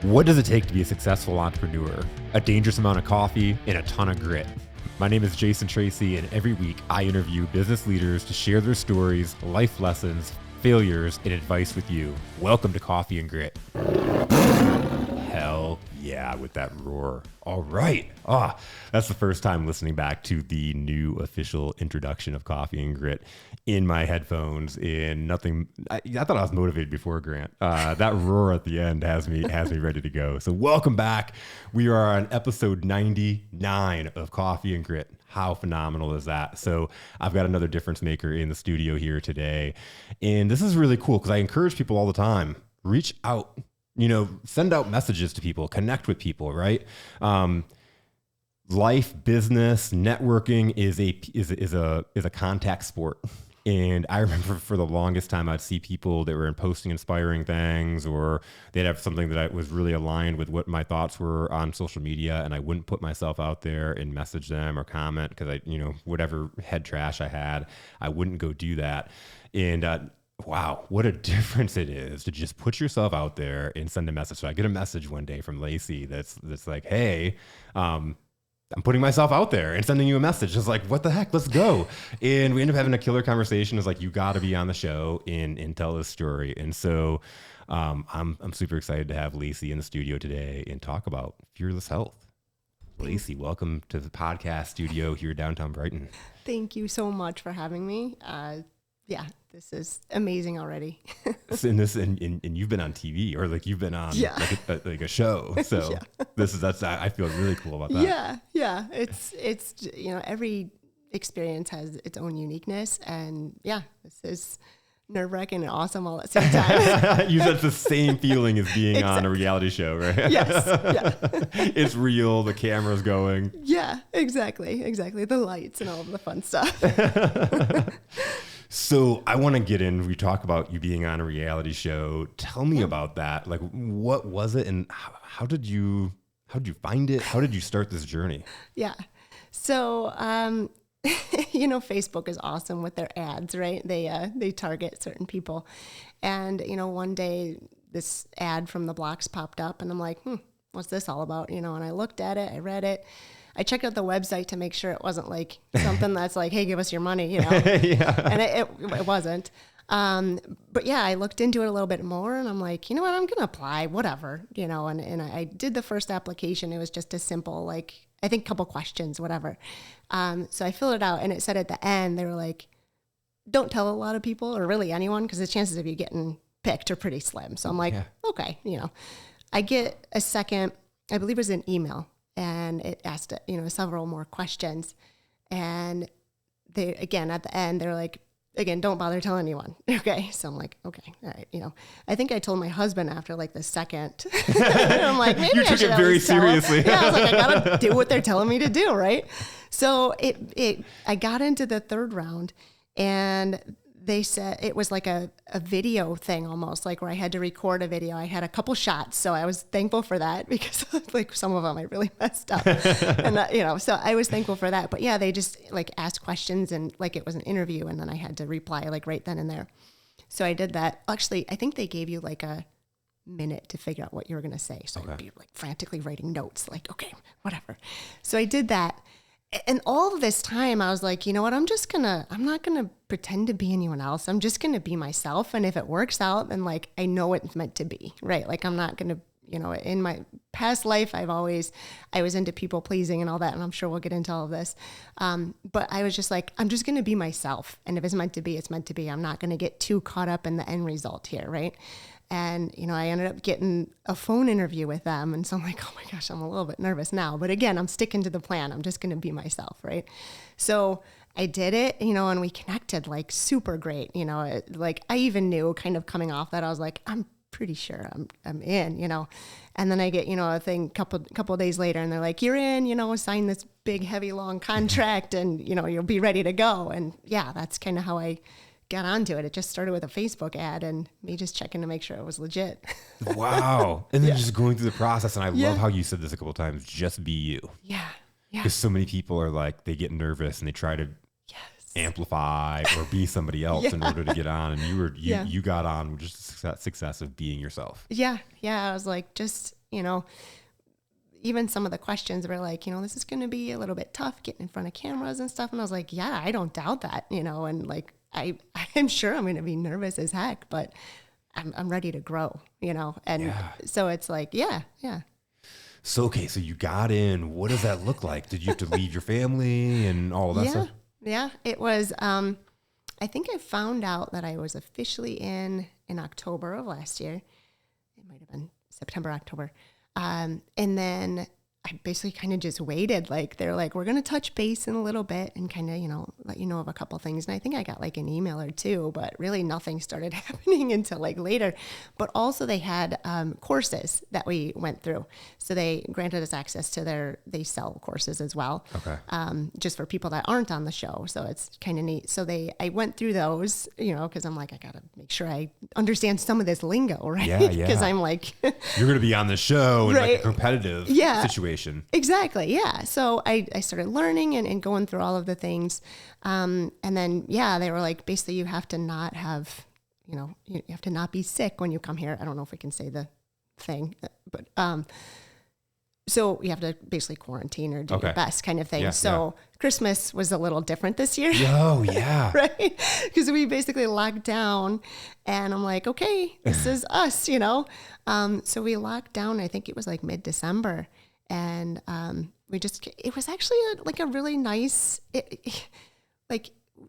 What does it take to be a successful entrepreneur? A dangerous amount of coffee and a ton of grit. My name is Jason Tracy, and every week I interview business leaders to share their stories, life lessons, failures, and advice with you. Welcome to Coffee and Grit. Hell yeah, with that roar. All right. That's the first time listening back to the new official introduction of Coffee and Grit in my headphones. In nothing, I thought I was motivated before, Grant. That roar at the end has me ready to go. So welcome back. We are on episode 99 of Coffee and Grit. How phenomenal is that? So I've got another difference maker in the studio here today. And this is really cool because I encourage people all the time, reach out. Send out messages to people, connect with people, right? Life, business, networking is a contact sport. And I remember for the longest time, I'd see people that were posting inspiring things, or they'd have something that was really aligned with what my thoughts were on social media. And I wouldn't put myself out there and message them or comment because whatever head trash I had, I wouldn't go do that. And, wow, what a difference it is to just put yourself out there and send a message. So I get a message one day from Lacey that's like, hey, I'm putting myself out there and sending you a message. It's like, what the heck? Let's go. And we end up having a killer conversation. It's like, you got to be on the show and tell this story. And so I'm super excited to have Lacey in the studio today and talk about fearless health. Lacey, welcome to the podcast studio here downtown Brighton. Thank you so much for having me. This is amazing already. and you've been on TV, or like you've been on like a show. So I feel really cool about that. Yeah. It's every experience has its own uniqueness, and this is nerve-wracking and awesome all at the same time. You said the same feeling as being on a reality show, right? Yes. Yeah. It's real. The camera's going. Yeah, exactly. The lights and all of the fun stuff. So I want to get in. We talk about you being on a reality show. Tell me about that. Like, what was it, and how did you find it? How did you start this journey? Yeah. So, Facebook is awesome with their ads, right? They target certain people, and one day this ad from the blocks popped up, and I'm like, what's this all about? And I looked at it, I read it. I checked out the website to make sure it wasn't like something that's like, hey, give us your money, Yeah. And it wasn't. But yeah, I looked into it a little bit more, and I'm like, you know what, I'm going to apply, whatever, and I did the first application. It was just a simple, like, I think a couple questions, whatever. So I filled it out, and it said at the end, they were like, don't tell a lot of people or really anyone, because the chances of you getting picked are pretty slim. So I'm like, okay, I get a second, I believe it was an email. And it asked, several more questions. And they, again, at the end, they're like, again, don't bother telling anyone. Okay. So I'm like, okay, all right. I think I told my husband after like the second. I'm like, maybe you I took should it very seriously. Yeah, I was like, I got to do what they're telling me to do. Right. So I got into the third round, and they said it was like a video thing, almost like where I had to record a video. I had a couple shots, so I was thankful for that, because like some of them I really messed up, and so I was thankful for that. But yeah, they just like asked questions, and like it was an interview, and then I had to reply like right then and there. So I did that. Actually, I think they gave you like a minute to figure out what you were going to say. So I'd be like frantically writing notes, like, okay, whatever. So I did that. And all of this time, I was like, you know what, I'm not going to pretend to be anyone else. I'm just going to be myself. And if it works out, then like, I know it's meant to be, right? Like, I'm not going to, in my past life, I was into people pleasing and all that. And I'm sure we'll get into all of this. But I was just like, I'm just going to be myself. And if it's meant to be, it's meant to be. I'm not going to get too caught up in the end result here, right? And, I ended up getting a phone interview with them. And so I'm like, oh my gosh, I'm a little bit nervous now. But again, I'm sticking to the plan. I'm just going to be myself, right? So I did it, and we connected like super great. Like I even knew kind of coming off that, I was like, I'm pretty sure I'm in, And then I get, a thing couple of days later, and they're like, you're in, sign this big, heavy, long contract, and, you'll be ready to go. And yeah, that's kind of how I got onto it. It just started with a Facebook ad and me just checking to make sure it was legit. Wow. And then just going through the process. And I love how you said this a couple of times, just be you. Yeah. Because so many people are like, they get nervous and they try to amplify or be somebody else in order to get on. And you got on with just the success of being yourself. Yeah. I was like, just, even some of the questions were like, this is going to be a little bit tough getting in front of cameras and stuff. And I was like, yeah, I don't doubt that, and like, I'm sure I'm going to be nervous as heck, but I'm ready to grow, and so it's like, yeah. So, okay. So you got in, what does that look like? Did you have to leave your family and all of that stuff? Yeah. It was, I think I found out that I was officially in October of last year. It might've been September, October. And then I basically kind of just waited. Like, they're like, we're going to touch base in a little bit and kind of, let you know of a couple things. And I think I got like an email or two, but really nothing started happening until like later. But also they had courses that we went through. So they granted us access to they sell courses as well. Okay. Just for people that aren't on the show. So it's kind of neat. So I went through those, because I'm like, I got to make sure I understand some of this lingo, right? Yeah. Because I'm like, you're going to be on the show in right. like a competitive situation. Exactly. Yeah. So I started learning and going through all of the things. And then, they were like, basically you have to not have, you have to not be sick when you come here. I don't know if we can say the thing, but, so you have to basically quarantine or do your best kind of thing. Christmas was a little different this year. Oh, yeah. Right? Because we basically locked down and I'm like, okay, this is us, So we locked down, I think it was like mid-December. And it was actually a really nice, it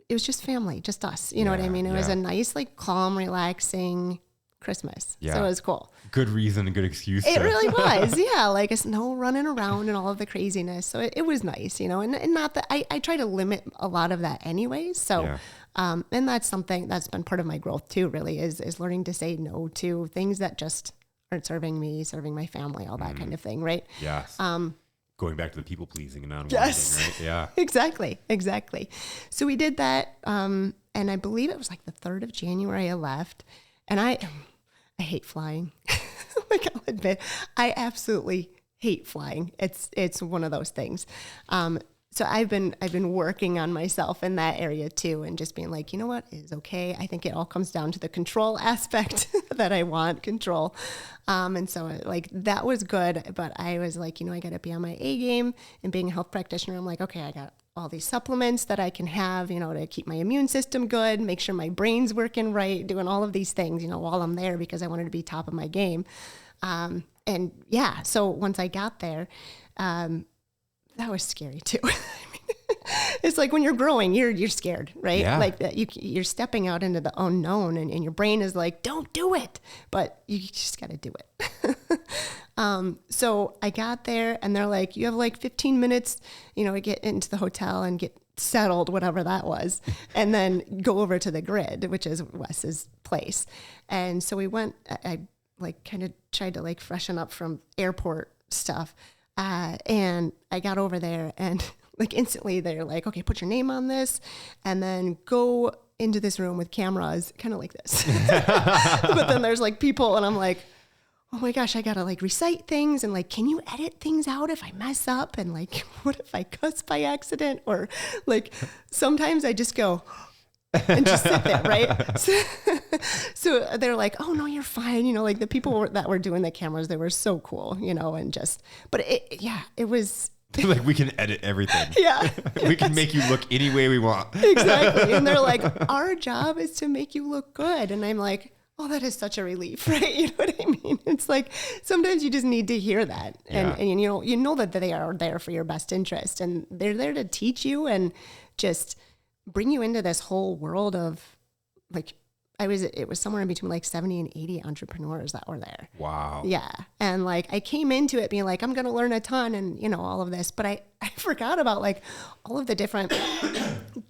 was just family, just us. You know what I mean? It was a nice, like calm, relaxing Christmas. Yeah. So it was cool. Good reason and good excuse. It really was. Yeah. Like it's no running around and all of the craziness. So it was nice, and not that I try to limit a lot of that anyways. So, and that's something that's been part of my growth too, really is learning to say no to things that just aren't serving me, serving my family, all that kind of thing. Right. Yes. Going back to the people pleasing and not wanting, right? Yeah. Exactly. So we did that. And I believe it was like the 3rd of January I left, and I hate flying. Like I'll admit, I absolutely hate flying. It's one of those things. So I've been working on myself in that area too, and just being like, you know what, it is okay. I think it all comes down to the control aspect that I want control. And so like that was good, but I was like, I got to be on my A game. And being a health practitioner, I'm like, okay, I got all these supplements that I can have, to keep my immune system good, make sure my brain's working right, doing all of these things, while I'm there because I wanted to be top of my game. So once I got there, that was scary too. It's like when you're growing, you're scared, right? Yeah. Like that you're stepping out into the unknown and your brain is like, don't do it, but you just got to do it. So I got there and they're like, you have like 15 minutes, to get into the hotel and get settled, whatever that was, and then go over to the grid, which is Wes's place. And so we went, I like kind of tried to like freshen up from airport stuff. And I got over there and like instantly they're like, okay, put your name on this and then go into this room with cameras, kind of like this. But then there's like people and I'm like, oh my gosh, I got to like recite things and like, can you edit things out if I mess up? And like, what if I cuss by accident? Or like, sometimes I just go and just sit there, right? So they're like, oh no, you're fine. Like the people that were doing the cameras, they were so cool, and just, but it was. Like we can edit everything. Yeah. We can make you look any way we want. Exactly. And they're like, our job is to make you look good. And I'm like, oh, that is such a relief, right? You know what I mean? It's like, sometimes you just need to hear that. And you know that they are there for your best interest and they're there to teach you and just bring you into this whole world of like, it was somewhere in between like 70 and 80 entrepreneurs that were there. Wow. Yeah. And like, I came into it being like, I'm going to learn a ton and, all of this, but I forgot about like all of the different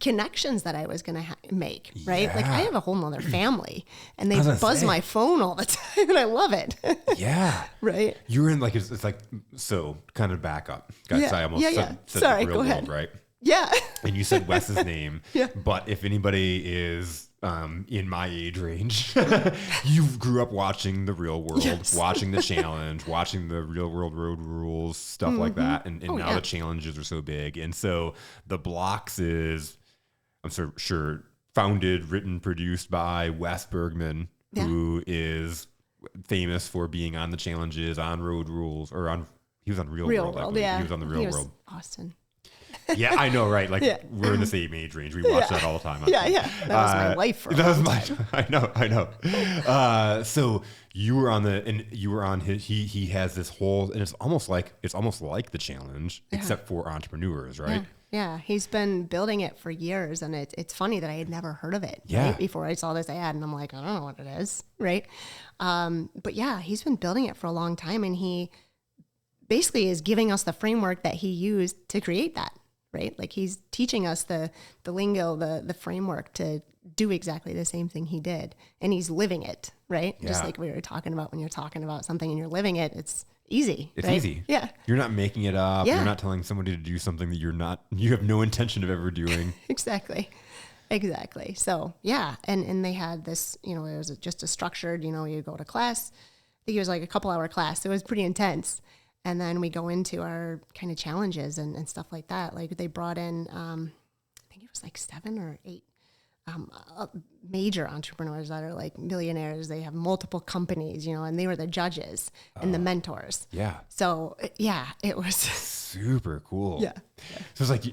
connections that I was going to make. Right. Yeah. Like I have a whole nother family and they buzz my phone all the time and I love it. Yeah. Right. You're in like, it's like, so kind of back up. Guys, I almost said Sorry, the real go world, ahead. right? Yeah. And you said Wes's name. Yeah. But if anybody is in my age range, you grew up watching The Real World, watching The Challenge, watching the Real World Road Rules, stuff like that. And now the challenges are so big. And so the blocks is, I'm sure founded, written, produced by Wes Bergman, who is famous for being on the challenges, on Road Rules, or he was on Real World. Yeah. He was on the Real World. Austin. Yeah, I know, right? Like we're in the same age range. We watch that all the time. Yeah. That was my life for that was my. I know. So you were on his. He has this whole, and it's almost like the challenge, except for entrepreneurs, right? Yeah, he's been building it for years, and it's funny that I had never heard of it right, before I saw this ad, and I'm like, I don't know what it is, right? But yeah, he's been building it for a long time, and he basically is giving us the framework that he used to create that, right? Like he's teaching us the lingo, the framework to do exactly the same thing he did, and he's living it, right? Yeah. Just like we were talking about when you're talking about something and you're living it, it's easy. It's right? easy. Yeah. You're not making it up. Yeah. You're not telling somebody to do something that you have no intention of ever doing. Exactly. So yeah. And they had this, it was just a structured, you go to class. I think it was like a couple hour class. So it was pretty intense. And then we go into our kind of challenges and stuff like that. Like they brought in, I think it was like 7 or 8 major entrepreneurs that are like millionaires. They have multiple companies, and they were the judges and the mentors. Yeah. So yeah, it was super cool. Yeah. So it's like,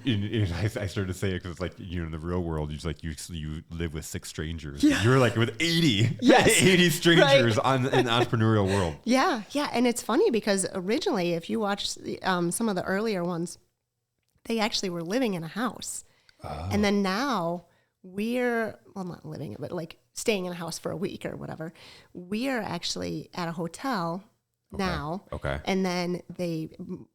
I started to say it because it's like, in the real world, you live with 6 strangers. Yeah. You're like with 80, yes. 80 strangers in the entrepreneurial world. Yeah. Yeah. And it's funny because originally, if you watch some of the earlier ones, they actually were living in a house. Oh. And then now not living, but like staying in a house for a week or whatever. We are actually at a hotel now. Okay. And then they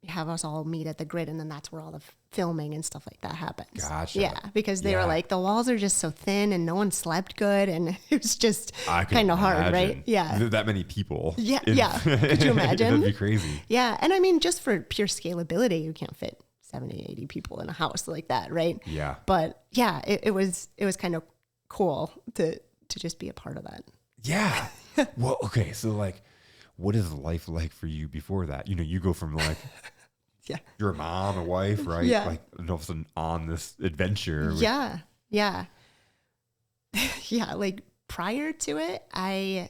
have us all meet at the grid, and then that's where all the filming and stuff like that happens. Gotcha. Yeah, because they were like, the walls are just so thin and no one slept good, and it was just kind of hard, right? Yeah. That many people. Yeah. Could you imagine? That'd be crazy. Yeah. And I mean, just for pure scalability, you can't fit 70, 80 people in a house like that, right? Yeah. But yeah, it was kind of cool to just be a part of that. Yeah. Well, okay. So like, what is life like for you before that? You go from like, you're a mom, a wife, right? Yeah. Like, and all of a sudden on this adventure. Yeah. Yeah. Yeah. Like prior to it, I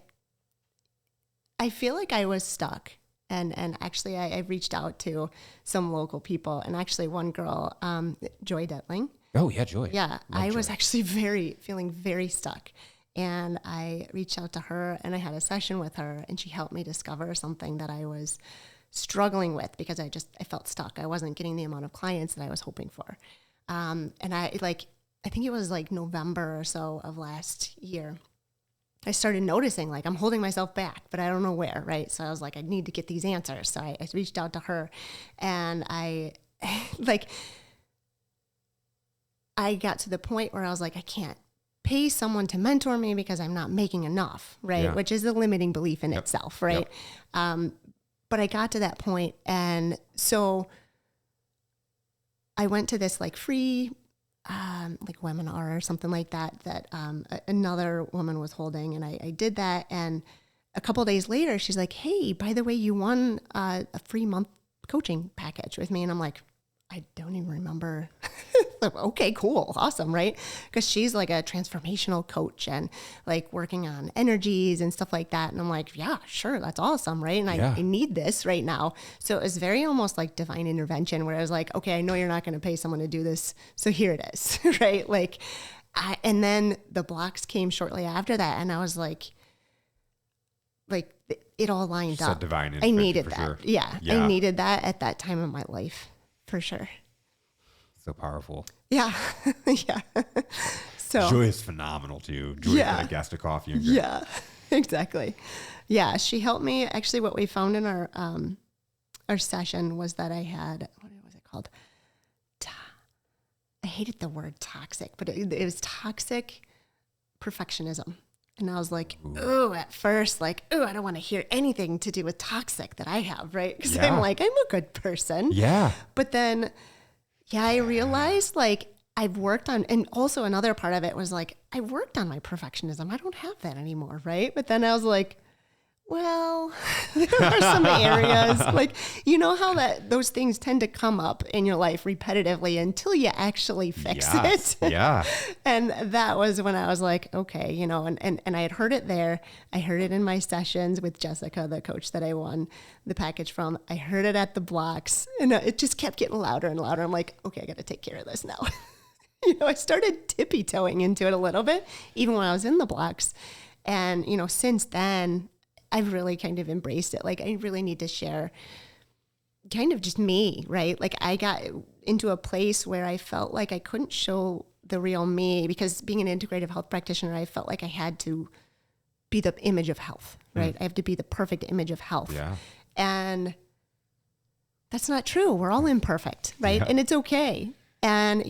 feel like I was stuck. And actually, I reached out to some local people, and actually one girl, Joy Detling. Oh yeah, Joy. Yeah, I was actually feeling very stuck, and I reached out to her, and I had a session with her, and she helped me discover something that I was struggling with because I felt stuck. I wasn't getting the amount of clients that I was hoping for, and I think it was like November or so of last year. I started noticing like I'm holding myself back, but I don't know where, right? So I was like, I need to get these answers. So I reached out to her, and I got to the point where I was like, I can't pay someone to mentor me because I'm not making enough, right? Yeah. Which is a limiting belief in itself, right? Yep. But I got to that point, and so I went to this like free like webinar or something like that another woman was holding, and I did that, and a couple of days later she's like, hey, by the way, you won a free month coaching package with me. And I'm like, I don't even remember. Okay, cool, awesome, right? Because she's like a transformational coach and like working on energies and stuff like that. And I'm like, yeah, sure, that's awesome, right? And I need this right now. So it was very almost like divine intervention, where I was like, okay, I know you're not going to pay someone to do this, so here it is, right? Like, and then the blocks came shortly after that, and I was like it all lined up. Divine I needed that. Sure. Yeah, I needed that at that time in my life, for sure. So powerful. Yeah. Yeah. So Joy is phenomenal too. Joy got a gas to coffee. And yeah, exactly. Yeah. She helped me. Actually, what we found in our session was that I had, what was it called? I hated the word toxic, but it was toxic perfectionism. And I was like, at first, I don't want to hear anything to do with toxic that I have, right? Because I'm like, I'm a good person. Yeah. But then, I realized I've worked on, and also another part of it was I worked on my perfectionism. I don't have that anymore, right? But then I was like, Well, there are some areas like, you know how those things tend to come up in your life repetitively until you actually fix it. Yeah. And that was when I was like, okay, and I had heard it there. I heard it in my sessions with Jessica, the coach that I won the package from. I heard it at the blocks, and it just kept getting louder and louder. I'm like, okay, I got to take care of this now. I started tippy-toeing into it a little bit, even when I was in the blocks. And, since then, I've really kind of embraced it. Like, I really need to share kind of just me, right? Like, I got into a place where I felt like I couldn't show the real me, because being an integrative health practitioner, I felt like I had to be the image of health, right? I have to be the perfect image of health. Yeah. And that's not true. We're all imperfect, right? Yeah. And it's okay. And,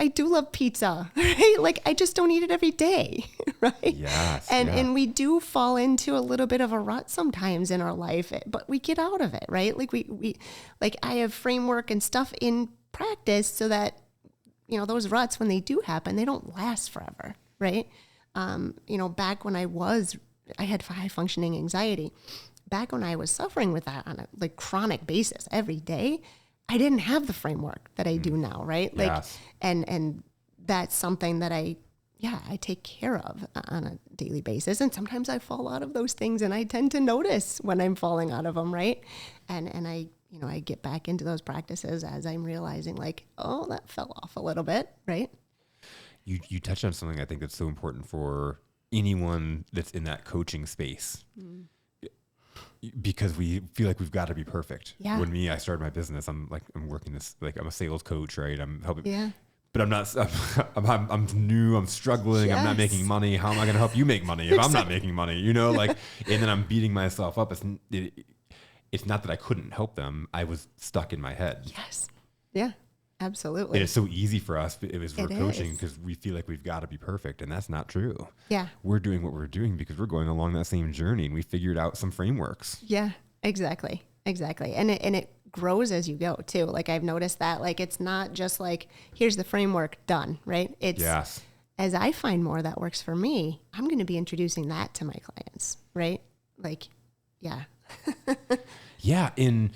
I do love pizza, right? Like, I just don't eat it every day, right? Yes. And we do fall into a little bit of a rut sometimes in our life, but we get out of it, right? Like we I have framework and stuff in practice so that, those ruts, when they do happen, they don't last forever, right? Back when I had high functioning anxiety, back when I was suffering with that on a chronic basis every day, I didn't have the framework that I do now, right? Yes. And that's something that I take care of on a daily basis. And sometimes I fall out of those things, and I tend to notice when I'm falling out of them, right? And I get back into those practices as I'm realizing, like, oh, that fell off a little bit, right? You touched on something I think that's so important for anyone that's in that coaching space. Because we feel like we've got to be perfect. Yeah. When I started my business, I'm working this, I'm a sales coach, right? I'm helping, Yeah. but I'm not, I'm new, I'm struggling, I'm not Yes. making money. How am I going to help you make money if I'm not making money, and then I'm beating myself up. It's not that I couldn't help them. I was stuck in my head. Yes. Yeah, absolutely. And it's so easy for us. It was for coaching is. because we feel like we've got to be perfect, and that's not true. Yeah. We're doing what we're doing because we're going along that same journey, and we figured out some frameworks. Yeah, exactly. And it grows as you go too. Like, I've noticed that, like, it's not just like, here's the framework, done, right? It's, Yes. as I find more that works for me, I'm going to be introducing that to my clients, right? Like, yeah. Yeah, and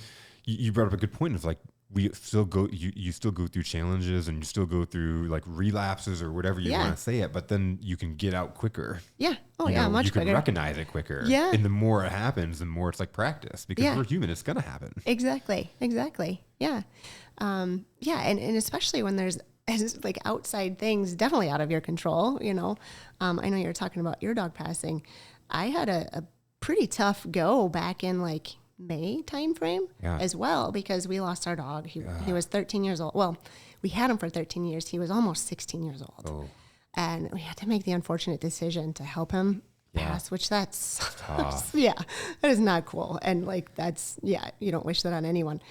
you brought up a good point of like, we still go, you still go through challenges, and you still go through like relapses or whatever you want to say it, but then you can get out quicker. Yeah. Oh, yeah, much quicker. You can recognize it quicker. Yeah. And the more it happens, the more it's like practice, because we're human. It's going to happen. Exactly. Yeah. Yeah. And especially when there's like outside things, definitely out of your control, I know you were talking about your dog passing. I had a pretty tough go back in like May timeframe as well, because we lost our dog. He was 13 years old. Well, we had him for 13 years. He was almost 16 years old. Oh. And we had to make the unfortunate decision to help him pass, which that's, tough. that is not cool. And like, you don't wish that on anyone.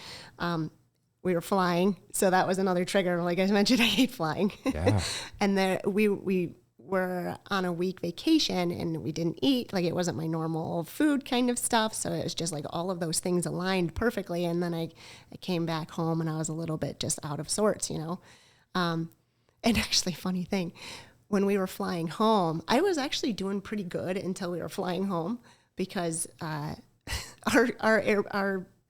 We were flying, so that was another trigger. Like I mentioned, I hate flying. Yeah. And there we were on a week vacation, and we didn't eat. Like, it wasn't my normal food kind of stuff. So it was just like all of those things aligned perfectly. And then I came back home, and I was a little bit just out of sorts, And actually, funny thing, when we were flying home, I was actually doing pretty good until we were flying home, because our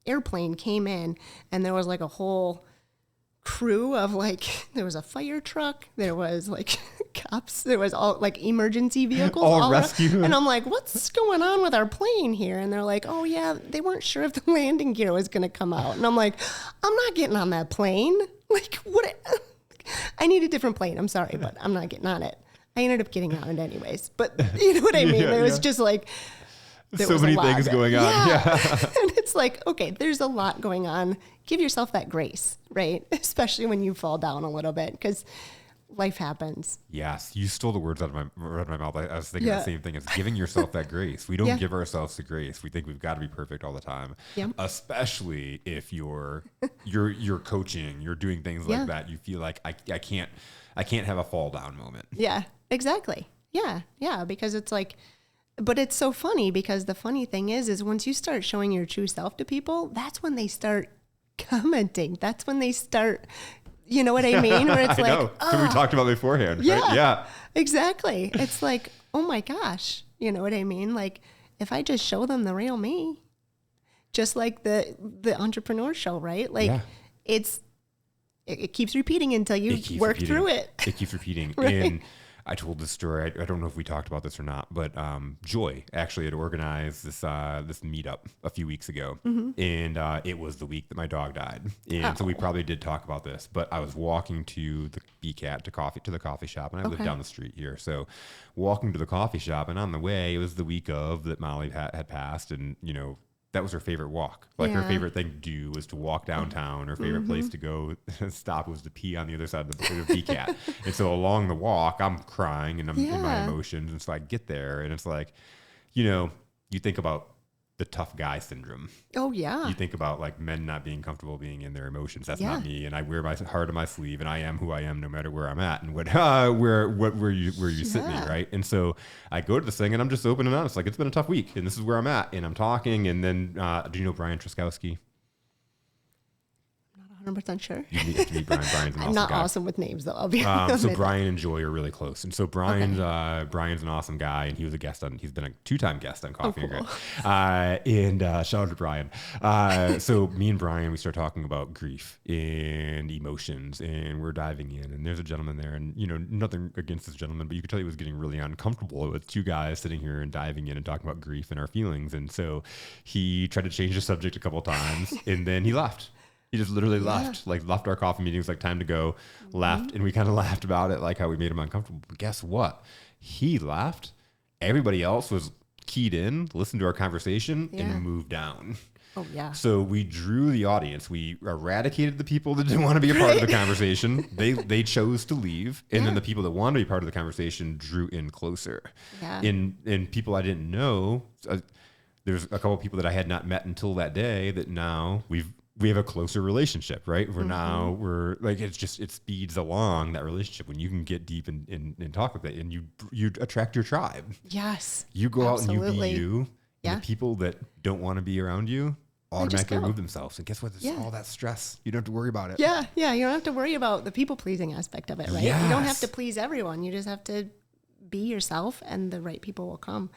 airplane came in, and there was like a whole crew of like, there was a fire truck, there was like cops, there was all like emergency vehicles, all rescue. And I'm like, what's going on with our plane here? And they're like, oh yeah, they weren't sure if the landing gear was going to come out. And I'm like, I'm not getting on that plane. Like, what? I need a different plane. I'm sorry, but I'm not getting on it. I ended up getting on it anyways, but you know what I mean? It was just like, so many things going on. Yeah. And it's like, okay, there's a lot going on. Give yourself that grace, right? Especially when you fall down a little bit, because life happens. Yes. You stole the words out of my mouth. I was thinking the same thing. It's giving yourself that grace. We don't give ourselves the grace. We think we've got to be perfect all the time. Yep. Especially if you're coaching, you're doing things like that. You feel like I can't have a fall down moment. Yeah, exactly. Yeah. Because it's like, but it's so funny, because the funny thing is once you start showing your true self to people, that's when they start commenting. That's when they start, you know what I mean? Where it's I like, know. So we talked about beforehand, yeah, right? Yeah. Exactly. It's like, oh my gosh, you know what I mean? Like, if I just show them the real me, just like the entrepreneur show, right? Like it keeps repeating until you work through it. It keeps repeating. Right. And I told this story. I don't know if we talked about this or not, but Joy actually had organized this meetup a few weeks ago, and it was the week that my dog died, and so we probably did talk about this. But I was walking to the BCAT to the coffee shop, and I live down the street here, so walking to the coffee shop, and on the way, it was the week of that Molly had passed, and that was her favorite walk. Like her favorite thing to do was to walk downtown. Her favorite place to go stop was to pee on the other side of the BCAT. And so along the walk, I'm crying and I'm in my emotions. And so I get there and it's like, you think about the tough guy syndrome. Oh yeah. You think about like men not being comfortable being in their emotions. That's not me. And I wear my heart on my sleeve and I am who I am no matter where I'm at and where you sit me, right? And so I go to this thing and I'm just open and honest. Like it's been a tough week and this is where I'm at. And I'm talking and then do you know Brian Truskowski? 100% sure. You have to meet Brian. Brian's an awesome not guy. awesome with names though. I'll be so Brian and Joy are really close, and so Brian's an awesome guy, and he's been a 2-time guest on Coffee and Grit. And shout out to Brian. So me and Brian, we start talking about grief and emotions, and we're diving in. And there's a gentleman there, and nothing against this gentleman, but you could tell he was getting really uncomfortable with 2 guys sitting here and diving in and talking about grief and our feelings. And so he tried to change the subject a couple of times, and then he left. He just literally left our coffee meeting. It was like time to go, left. And we kind of laughed about it, like how we made him uncomfortable. But guess what? He left. Everybody else was keyed in, listened to our conversation and moved down. Oh yeah. So we drew the audience. We eradicated the people that didn't want to be a part of the conversation. They chose to leave. And then the people that wanted to be part of the conversation drew in closer. Yeah. And people I didn't know, there's a couple of people that I had not met until that day that now we have a closer relationship, right? We're like, it speeds along that relationship when you can get deep and talk with it and you attract your tribe. Yes. You go absolutely. out and you be you. Yeah. And the people that don't want to be around you automatically remove themselves. And guess what? There's all that stress. You don't have to worry about it. Yeah. Yeah. You don't have to worry about the people pleasing aspect of it, right? Yes. You don't have to please everyone. You just have to be yourself and the right people will come.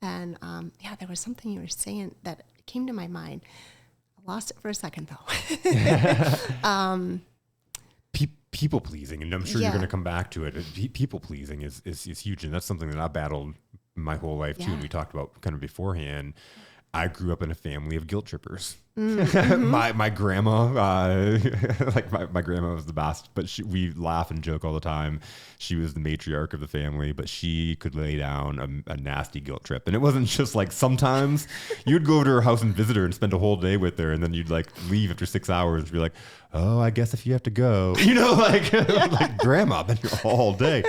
And there was something you were saying that came to my mind. Lost it for a second though. People pleasing, and I'm sure you're going to come back to it. People pleasing is huge, and that's something that I battled my whole life too. And we talked about kind of beforehand. I grew up in a family of guilt trippers. My grandma, my grandma was the best, but we laugh and joke all the time. She was the matriarch of the family, but she could lay down a nasty guilt trip. And it wasn't just like sometimes you'd go over to her house and visit her and spend a whole day with her. And then you'd like leave after 6 hours and be like, oh, I guess if you have to go, like grandma, been here all day.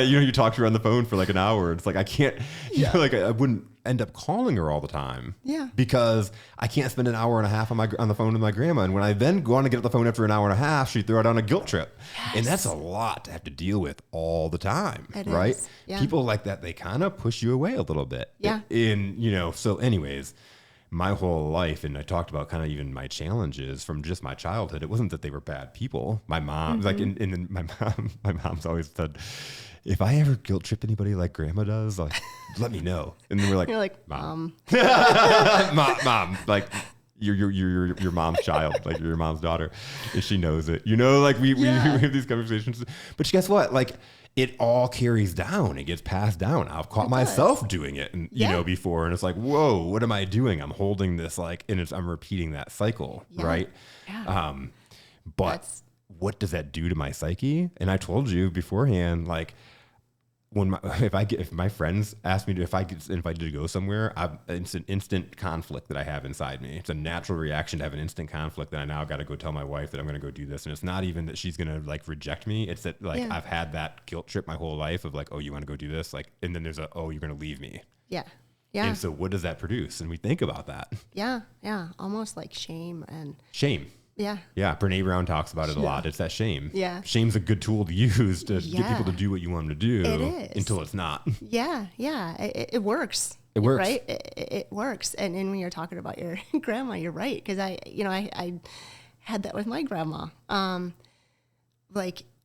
You talk to her on the phone for like an hour. It's like, I can't, I wouldn't end up calling her all the time. Yeah. Because I can't spend an hour and a half on the phone with my grandma. And when I then go on to get off the phone after an hour and a half, she'd throw it on a guilt trip. Yes. And that's a lot to have to deal with all the time. It right? Is. Yeah. People like that, they kind of push you away a little bit. Yeah. So anyways, my whole life, and I talked about kind of even my challenges from just my childhood. It wasn't that they were bad people. My mom, my mom's always said, if I ever guilt trip anybody like grandma does, like, let me know. And then we're like, you're like, Mom. Mom, like you're your mom's child, like you're your mom's daughter. And she knows it. We have these conversations. But guess what? Like it all carries down. It gets passed down. I've caught myself doing it and before. And it's like, whoa, what am I doing? I'm holding this I'm repeating that cycle. Right. Yeah. But what does that do to my psyche? And I told you beforehand, like, if my friends ask me if I get invited to go somewhere, it's an instant conflict that I have inside me. It's a natural reaction to have an instant conflict that I now got to go tell my wife that I'm going to go do this. And it's not even that she's going to like reject me. It's that I've had that guilt trip my whole life of like, oh, you want to go do this? Like, and then there's oh, you're going to leave me. Yeah. Yeah. And so what does that produce? And we think about that. Yeah. Yeah. Almost like shame. Yeah. Yeah. Brene Brown talks about it a lot. It's that shame. Yeah. Shame's a good tool to use to get people to do what you want them to do. It is. Until it's not. Yeah. Yeah. It works. It works. Right. It works. And when you're talking about your grandma, you're right. Cause I had that with my grandma.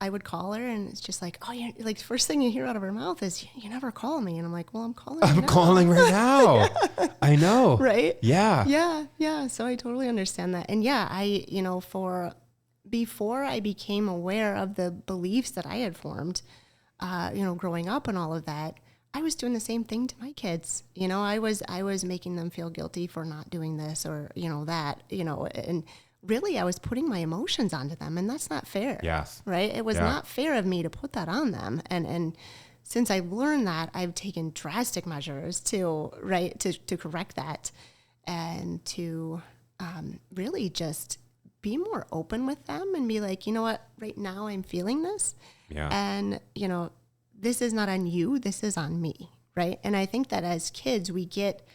I would call her and it's just like, oh, you're like, the first thing you hear out of her mouth is, you never call me. And I'm like, well, I'm calling I'm now. calling right now. Yeah. I know. Right? Yeah. Yeah. Yeah. So I totally understand that. And yeah, before I became aware of the beliefs that I had formed, growing up and all of that, I was doing the same thing to my kids. I was making them feel guilty for not doing this or, that, and really I was putting my emotions onto them, and that's not fair. Yes. Right? It was not fair of me to put that on them. And since I've learned that, I've taken drastic measures to correct that and to really just be more open with them and be like, you know what, right now I'm feeling this. Yeah. And, this is not on you, this is on me, right? And I think that as kids, we get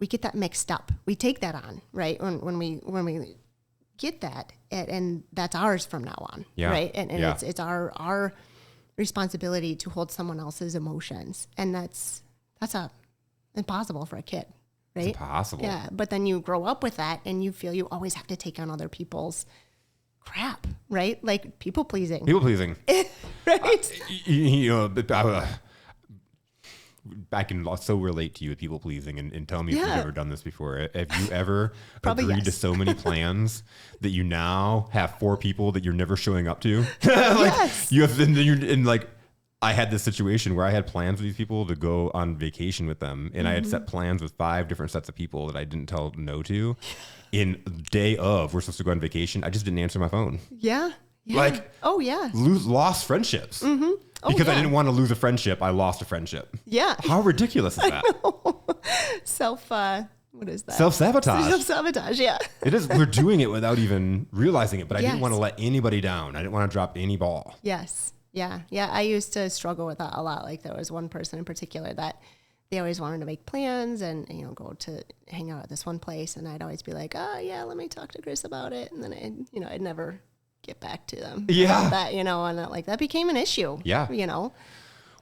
that mixed up. We take that on, right? When we get that, and that's ours from now on, right? And it's our responsibility to hold someone else's emotions, and that's impossible for a kid, right? It's impossible. Yeah, but then you grow up with that, and you feel you always have to take on other people's crap, right? Like people pleasing. Right? I can so relate to you with people pleasing, and tell me if you've ever done this before. Have you ever agreed to so many plans that you now have 4 people that you're never showing up to? Yes. You have, and like, I had this situation where I had plans with these people to go on vacation with them, and I had set plans with 5 different sets of people that I didn't tell no to. In day of, we're supposed to go on vacation, I just didn't answer my phone. Yeah. Like, lost friendships. Mm-hmm. Because I didn't want to lose a friendship, I lost a friendship. Yeah. How ridiculous is that? What is that? Self-sabotage. Self-sabotage, yeah. It is. We're doing it without even realizing it, but I didn't want to let anybody down. I didn't want to drop any ball. Yes. Yeah. Yeah. I used to struggle with that a lot. Like there was one person in particular that they always wanted to make plans and, go to hang out at this one place. And I'd always be like, oh yeah, let me talk to Chris about it. And then I'd never get back to them. Yeah. That, and like that became an issue. Yeah.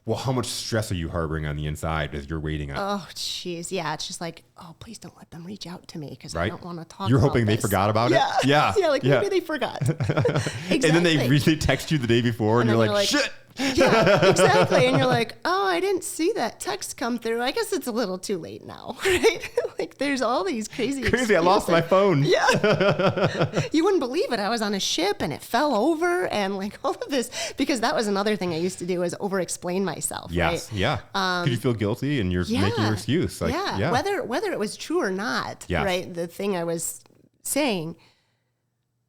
Well, how much stress are you harboring on the inside as you're waiting on? Oh, jeez. Yeah. It's just like, oh, please don't let them reach out to me because I don't want to talk You're about hoping this. they forgot about it? Yeah. Yeah. Like maybe they forgot. Exactly. And then they really text you the day before and you're like, shit. Yeah, exactly. And you're like, oh, I didn't see that text come through. I guess it's a little too late now, right? Like there's all these crazy excuses. I lost my phone. Yeah. You wouldn't believe it. I was on a ship and it fell over and like all of this, because that was another thing I used to do is over-explain myself. Yes. Right? Yeah. Because you feel guilty and you're making your excuse. Like, yeah. Whether it was true or not, right? The thing I was saying,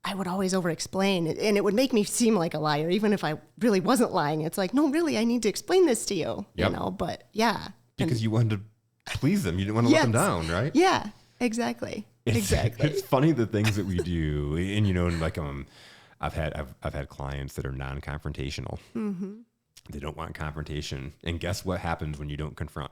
I would always over-explain, and it would make me seem like a liar, even if I really wasn't lying. It's like, no, really, I need to explain this to you, but yeah. Because you wanted to please them. You didn't want to let them down, right? Yeah, exactly. It's funny the things that we do, and like I've had clients that are non-confrontational. Mm-hmm. They don't want confrontation. And guess what happens when you don't confront?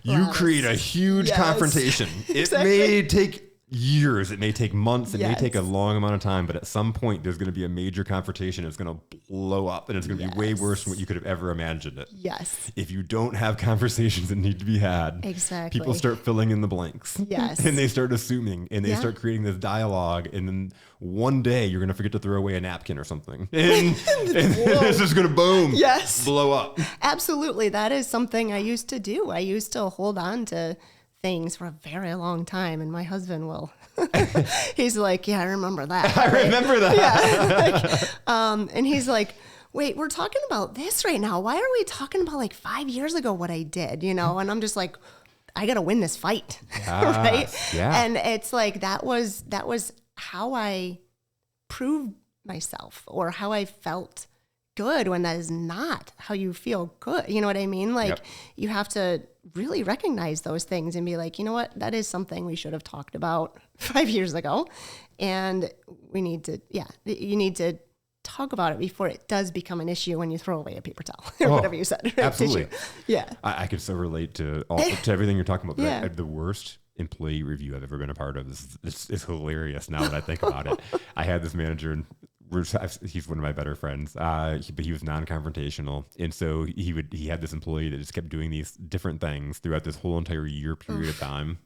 You create a huge confrontation. Exactly. It may take years, it may take months, it may take a long amount of time, but at some point there's going to be a major confrontation. It's going to blow up and it's going to be way worse than what you could have ever imagined it. Yes. If you don't have conversations that need to be had, people start filling in the blanks. Yes. And they start assuming and they start creating this dialogue, and then one day you're going to forget to throw away a napkin or something. And it's just going to blow up. Absolutely. That is something I used to do. I used to hold on to things for a very long time, and my husband will he's like, yeah, I remember that. I remember that. Yeah. And he's like, wait, we're talking about this right now. Why are we talking about like 5 years ago what I did, And I'm just like, I got to win this fight. Right. Yeah. And it's like, that was how I proved myself, or how I felt good, when that is not how you feel good. You know what I mean? Like you have to really recognize those things and be like, you know what, that is something we should have talked about 5 years ago. And we need to, you need to talk about it before it does become an issue when you throw away a paper towel or whatever you said. Right? Absolutely. Yeah. I could so relate to everything you're talking about. The worst employee review I've ever been a part of is hilarious now that I think about it. I had this manager, and he's one of my better friends, but he was non-confrontational. And so he had this employee that just kept doing these different things throughout this whole entire year period of time.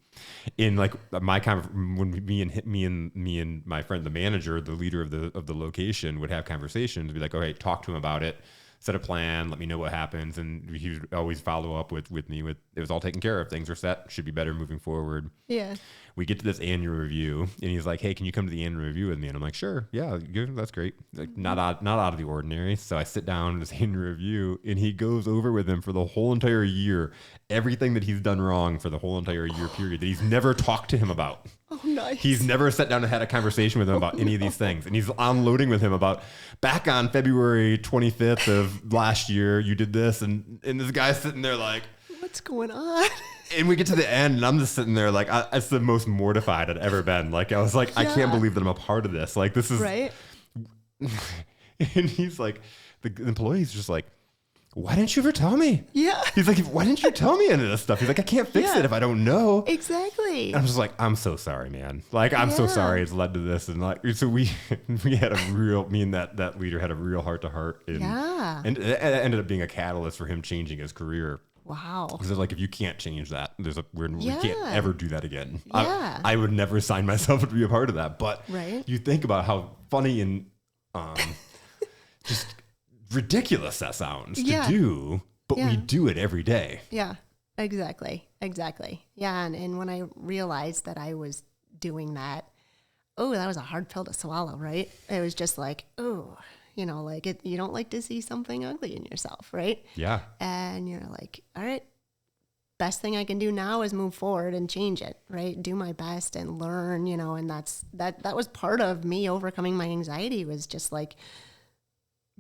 In like when me and my friend, the manager, the leader of the location, would have conversations, be like, "Oh, hey, talk to him about it, set a plan, let me know what happens," and he would always follow up with me with, "It was all taken care of, things are set, should be better moving forward." Yeah. We get to this annual review, and he's like, "Hey, can you come to the annual review with me?" And I'm like, "Sure, yeah, that's great." Like, not out of the ordinary. So I sit down in this annual review, and he goes over with him for the whole entire year, everything that he's done wrong for the whole entire year period that he's never talked to him about. Oh, nice. He's never sat down and had a conversation with him about any of these things. And he's unloading with him about, back on February 25th of last year, you did this. And this guy's sitting there like, what's going on? And we get to the end, and I'm just sitting there like, it's the most mortified I'd ever been. Like, I was like, I can't believe that I'm a part of this. Like, this is right. And he's like, the employee's just like, "Why didn't you ever tell me?" Yeah. He's like, "Why didn't you tell me any of this stuff?" He's like, "I can't fix it if I don't know." Exactly. And I'm just like, "I'm so sorry, man. Like, I'm so sorry it's led to this." And like, so we had a real, me and that leader had a real heart to heart. And it ended up being a catalyst for him changing his career. Wow. Because like, if you can't change that, we can't ever do that again. Yeah. I would never sign myself to be a part of that. But right. you think about how funny and just ridiculous that sounds to do, but we do it every day. Yeah, exactly. Yeah, and when I realized that I was doing that, that was a hard pill to swallow, right? It was just like, like you don't like to see something ugly in yourself, right? Yeah. And you're like, all right, best thing I can do now is move forward and change it, right? Do my best and learn, and that was part of me overcoming my anxiety, was just like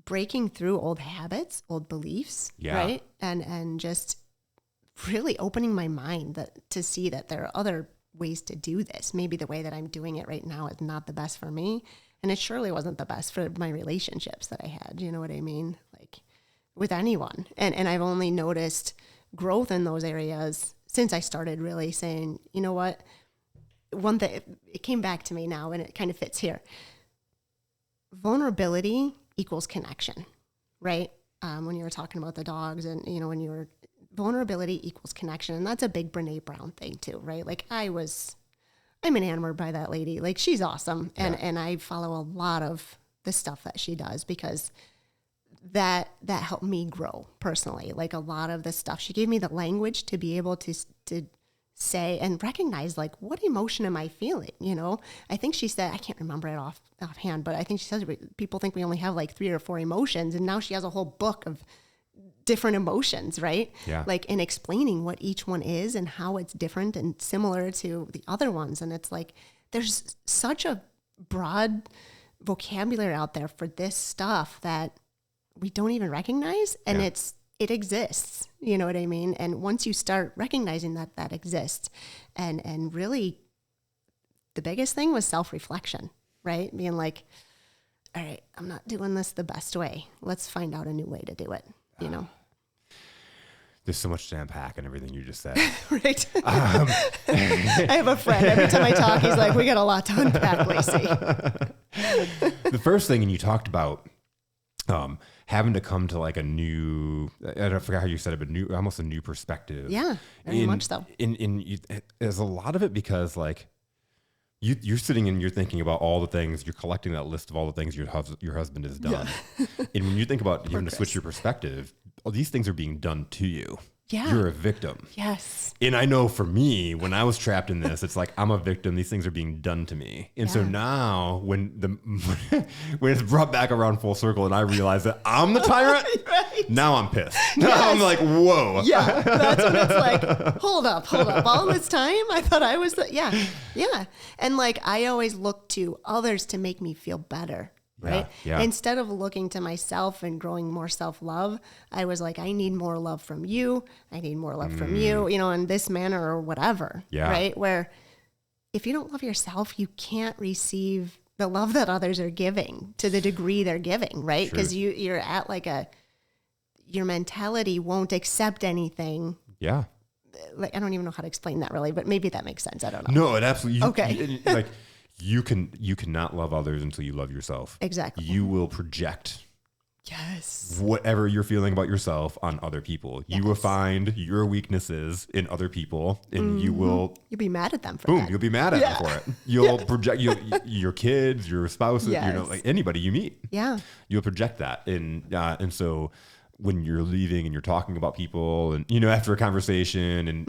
breaking through old habits, old beliefs, right? And just really opening my mind to see that there are other ways to do this. Maybe the way that I'm doing it right now is not the best for me. And it surely wasn't the best for my relationships that I had. You know what I mean? Like with anyone. And I've only noticed growth in those areas since I started really saying, you know what? One thing, it came back to me now, and it kind of fits here. Vulnerability equals connection, right? When you were talking about the dogs, and vulnerability equals connection. And that's a big Brene Brown thing too, right? Like I'm enamored by that lady. Like, she's awesome. And I follow a lot of the stuff that she does, because that helped me grow personally. Like, a lot of the stuff, she gave me the language to be able to say and recognize, like, what emotion am I feeling? I think she said, I can't remember it offhand, but I think she says people think we only have like 3 or 4 emotions. And now she has a whole book of different emotions, right? Yeah. Like, in explaining what each one is and how it's different and similar to the other ones. And it's like, there's such a broad vocabulary out there for this stuff that we don't even recognize. And it exists, you know what I mean? And once you start recognizing that exists, and really the biggest thing was self-reflection, right? Being like, all right, I'm not doing this the best way. Let's find out a new way to do it. There's so much to unpack in everything you just said. Right. I have a friend. Every time I talk, he's like, we got a lot to unpack, Lacey. The first thing, and you talked about having to come to like a new, I forgot how you said it, but almost a new perspective. Yeah, very much so. There's a lot of it because like you're sitting and you're thinking about all the things, you're collecting that list of all the things your husband has done. Yeah. And when you think about having to switch your perspective, all these things are being done to you. Yeah. You're a victim. Yes. And I know for me, when I was trapped in this, it's like, I'm a victim. These things are being done to me. And so now when it's brought back around full circle and I realize that I'm the tyrant, right. Now I'm pissed. Now I'm like, whoa. Yeah. That's when it's like, hold up. All this time I thought I was yeah. And like, I always look to others to make me feel better. Right. Yeah. Instead of looking to myself and growing more self-love, I was like, I need more love from you. I need more love from you, in this manner or whatever. Yeah. Right. Where if you don't love yourself, you can't receive the love that others are giving to the degree they're giving. Right. Because you're at like your mentality won't accept anything. Yeah. Like, I don't even know how to explain that really, but maybe that makes sense. I don't know. No, it absolutely. Okay. You cannot love others until you love yourself. Exactly. You will project Yes. whatever you're feeling about yourself on other people. Yes. You will find your weaknesses in other people, and you will, You'll be mad at them for boom, that. you'll be mad at them for it. You'll project your kids, your spouses, Yes. like anybody you meet. Yeah. You'll project that. And so when you're leaving and you're talking about people and, after a conversation and,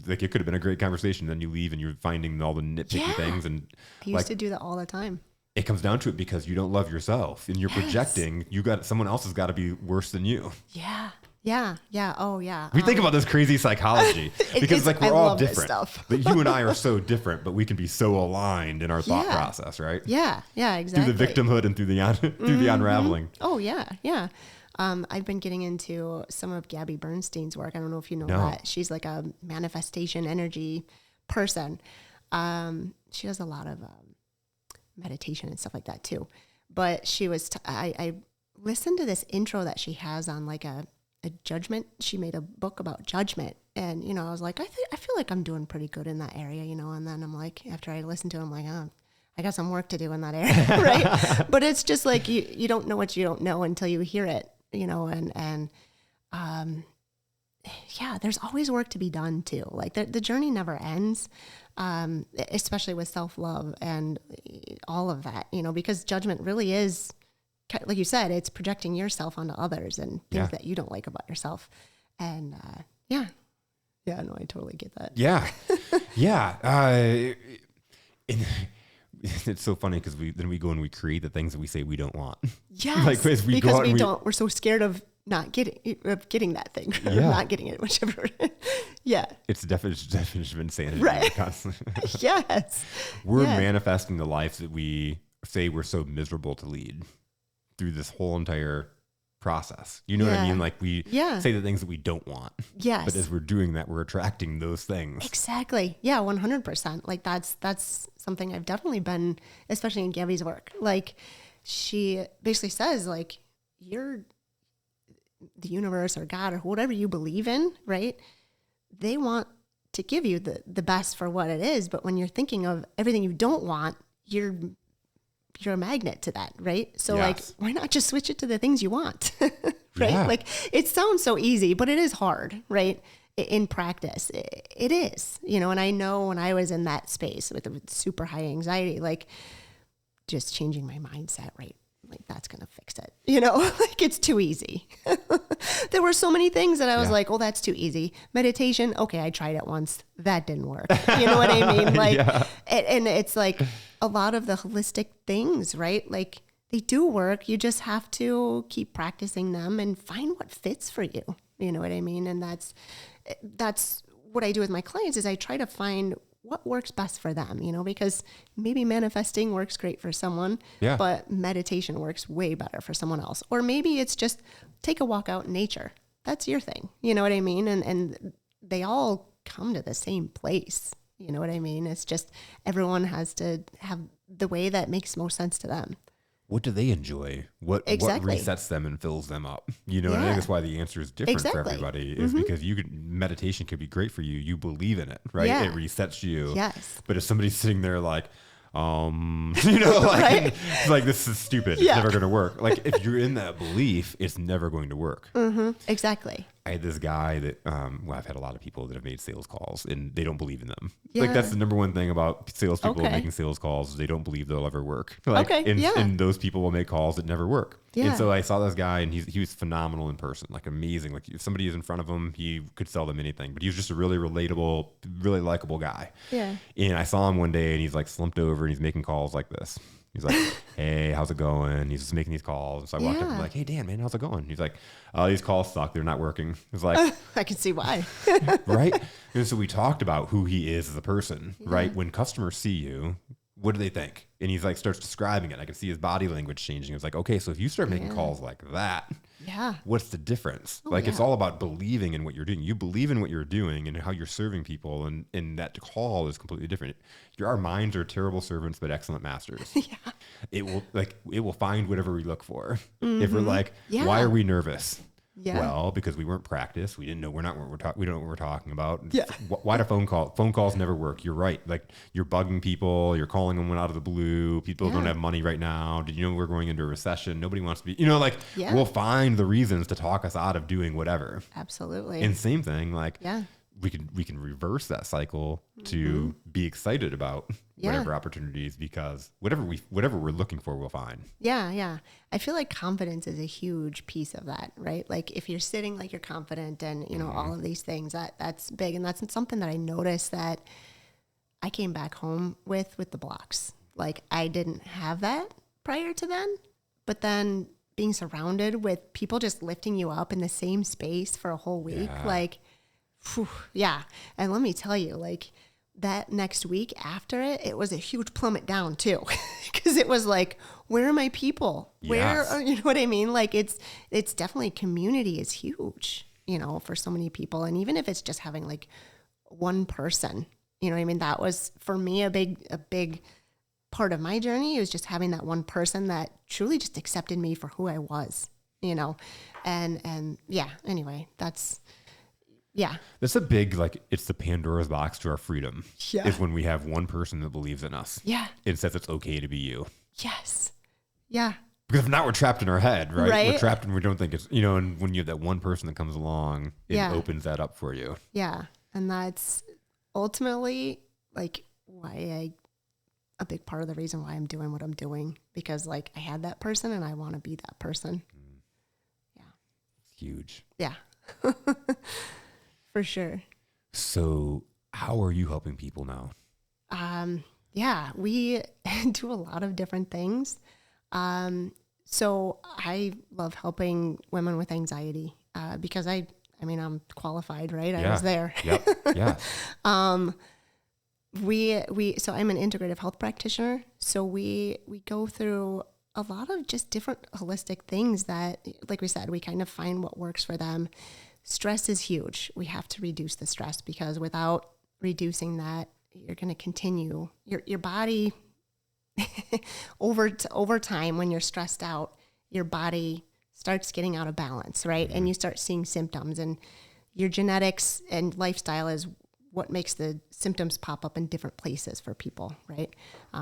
like it could have been a great conversation, then you leave and you're finding all the nitpicky things. And I used to do that all the time. it comes down to it because you don't love yourself and you're projecting. Someone else has got to be worse than you. Yeah. Yeah. Yeah. Oh, yeah. We think about this crazy psychology because like we're all different. But you and I are so different, but we can be so aligned in our thought process, right? Yeah. Yeah. Exactly. Through the victimhood and through the unraveling. Oh, yeah. Yeah. I've been getting into some of Gabby Bernstein's work. I don't know if you know that. She's like a manifestation energy person. She does a lot of meditation and stuff like that too. But she was, I listened to this intro that she has on like a judgment. She made a book about judgment. And, I was like, I feel like I'm doing pretty good in that area, and then I'm like, after I listened to it, I'm like, oh, I got some work to do in that area, right? But it's just like, you don't know what you don't know until you hear it, yeah, there's always work to be done too. Like the journey never ends, especially with self-love and all of that, because judgment really is, like you said, it's projecting yourself onto others and things that you don't like about yourself. And no, I totally get that. Yeah. It's so funny because we go and we create the things that we say we don't want. Yes, like as we because go out we're so scared of not getting that thing, or not getting it, whichever. Yeah, it's the definition of insanity, right? Constantly. Yes, we're manifesting the life that we say we're so miserable to lead through this whole entire process. You know what I mean? Like we say the things that we don't want. Yes. But as we're doing that, we're attracting those things. Exactly. Yeah, 100%. Like that's something I've definitely been, especially in Gabby's work. Like she basically says, like, you're the universe or God or whatever you believe in, right? They want to give you the best for what it is. But when you're thinking of everything you don't want, you're a magnet to that, right? So like, why not just switch it to the things you want, right? Yeah. Like it sounds so easy, but it is hard, right? In practice, it is, and I know when I was in that space with super high anxiety, like just changing my mindset, right? Like that's going to fix it, like it's too easy. There were so many things that I was like, oh, that's too easy. Meditation. Okay. I tried it once. That didn't work. You know what I mean? Like, and it's like a lot of the holistic things, right? Like they do work. You just have to keep practicing them and find what fits for you. You know what I mean? And that's what I do with my clients is I try to find what works best for them, because maybe manifesting works great for someone, but meditation works way better for someone else. Or maybe it's just take a walk out in nature. That's your thing. You know what I mean? And they all come to the same place. You know what I mean? It's just everyone has to have the way that makes most sense to them. What do they enjoy? What resets them and fills them up? And I think that's why the answer is different for everybody is because meditation could be great for you. You believe in it, right? It resets you. Yes. But if somebody's sitting there like, like, like this is stupid. It's never going to work. Like if you're in that belief, it's never going to work. Mm-hmm. Exactly. I had this guy that, I've had a lot of people that have made sales calls and they don't believe in them. Like that's the number one thing about salespeople making sales calls. They don't believe they'll ever work. Like, and those people will make calls that never work. Yeah. And so I saw this guy and he was phenomenal in person, like amazing. Like if somebody is in front of him, he could sell them anything, but he was just a really relatable, really likable guy. Yeah. And I saw him one day and he's like slumped over and he's making calls like this. He's like, hey, how's it going? He's just making these calls. And so I walked up and I'm like, hey, Dan, man, how's it going? He's like, oh, these calls suck. They're not working. It's like, I can see why. Right. And so we talked about who he is as a person, right? When customers see you, what do they think? And he's like, starts describing it. I can see his body language changing. It's like, okay, so if you start making calls like that, what's the difference? It's all about believing in what you're doing. You believe in what you're doing and how you're serving people. And that call is completely different. Our minds are terrible servants, but excellent masters. It will find whatever we look for. Mm-hmm. If we're like, why are we nervous? Yeah. Well, because we weren't practiced, we didn't know we don't know what we're talking about. Yeah. Why do phone calls never work? You're right. Like you're bugging people, you're calling them out of the blue. People don't have money right now. Did you know we're going into a recession? Nobody wants to be, we'll find the reasons to talk us out of doing whatever. Absolutely. And same thing, like yeah. we can reverse that cycle to be excited about whatever opportunities, because whatever we're looking for, we'll find. Yeah. Yeah. I feel like confidence is a huge piece of that, right? Like if you're sitting like you're confident and, all of these things, that's big. And that's something that I noticed that I came back home with the blocks. Like I didn't have that prior to then, but then being surrounded with people just lifting you up in the same space for a whole week, whew, yeah. And let me tell you, like that next week after it was a huge plummet down too. Cause it was like, where are my people? Where are, you know what I mean? Like it's definitely community is huge, for so many people. And even if it's just having like one person, you know what I mean? That was for me a big part of my journey. It was just having that one person that truly just accepted me for who I was, and yeah, anyway, that's a big, like, it's the Pandora's box to our freedom. Yeah. Is when we have one person that believes in us. Yeah. It says it's okay to be you. Yes. Yeah. Because if not, we're trapped in our head, right? Right. We're trapped and we don't think it's, and when you have that one person that comes along, it opens that up for you. Yeah. And that's ultimately like a big part of the reason why I'm doing what I'm doing, because like I had that person and I want to be that person. Yeah. It's huge. Yeah. For sure. So how are you helping people now? Yeah, we do a lot of different things. So I love helping women with anxiety, because I'm qualified, right? Yeah. I was there. Yep. Yeah. So I'm an integrative health practitioner. So we go through a lot of just different holistic things that, like we said, we kind of find what works for them. Stress is huge. We have to reduce the stress, because without reducing that, you're going to continue your body over time. When you're stressed out, your body starts getting out of balance, right? And you start seeing symptoms, and your genetics and lifestyle is what makes the symptoms pop up in different places for people, right?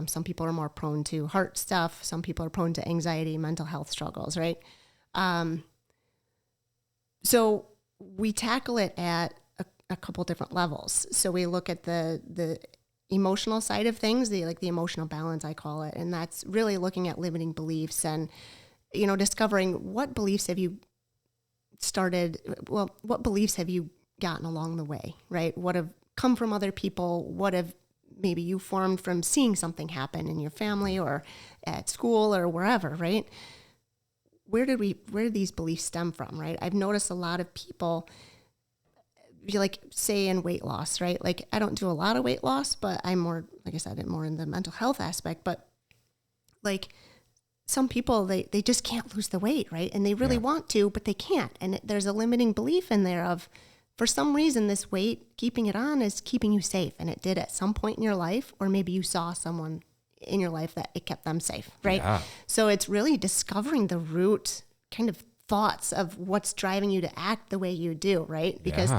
Some people are more prone to heart stuff. Some people are prone to anxiety, mental health struggles, right? So we tackle it at a couple different levels. So we look at the emotional side of things, the emotional balance, I call it. And that's really looking at limiting beliefs and, discovering what beliefs have you what beliefs have you gotten along the way, right? What have come from other people? What have maybe you formed from seeing something happen in your family or at school or wherever, right? Where did these beliefs stem from, right? I've noticed a lot of people, say in weight loss, right? Like I don't do a lot of weight loss, but I'm more, like I said, I'm more in the mental health aspect, but like some people, they just can't lose the weight, right? And they really want to, but they can't. And there's a limiting belief in there of, for some reason, this weight, keeping it on is keeping you safe. And it did at some point in your life, or maybe you saw someone in your life that it kept them safe, right? Yeah. So it's really discovering the root kind of thoughts of what's driving you to act the way you do, right? Because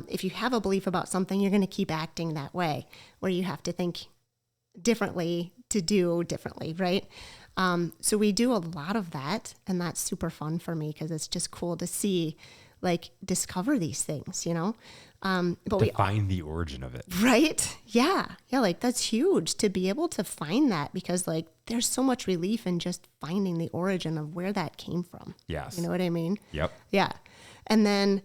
if you have a belief about something, you're going to keep acting that way, where you have to think differently to do differently, right? So we do a lot of that, and that's super fun for me because it's just cool to see, discover these things, but to find the origin of it. Right? Yeah. Yeah. That's huge to be able to find that, because there's so much relief in just finding the origin of where that came from. Yes. You know what I mean? Yep. Yeah. And then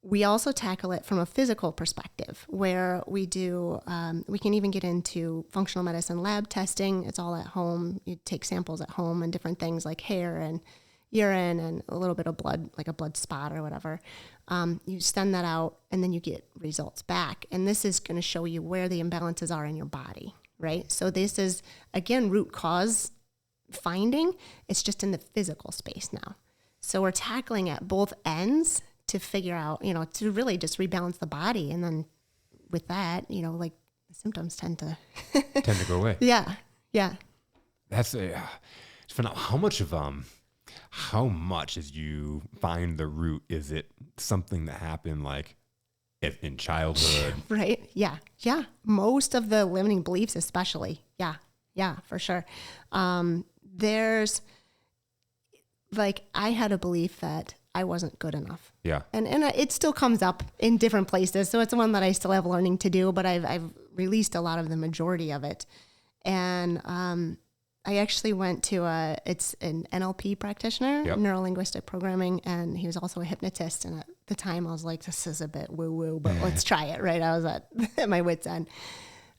we also tackle it from a physical perspective, where we do, we can even get into functional medicine lab testing. It's all at home. You take samples at home and different things like hair and urine and a little bit of blood, like a blood spot or whatever. You send that out and then you get results back. And this is going to show you where the imbalances are in your body, right? So this is, again, root cause finding. It's just in the physical space now. So we're tackling at both ends to figure out, to really just rebalance the body. And then with that, the symptoms tend to go away. Yeah. Yeah. That's how much of, How much, as you find the root, is it something that happened like in childhood? Right. Yeah. Yeah. Most of the limiting beliefs, especially. Yeah. Yeah, for sure. There's like, I had a belief that I wasn't good enough. Yeah. And it still comes up in different places. So it's one that I still have learning to do, but I've released a lot of the majority of it. And, I actually went to it's an NLP practitioner, Yep. neuro-linguistic programming, and he was also a hypnotist. And at the time I was like, this is a bit woo-woo, but let's try it, right? I was at my wit's end.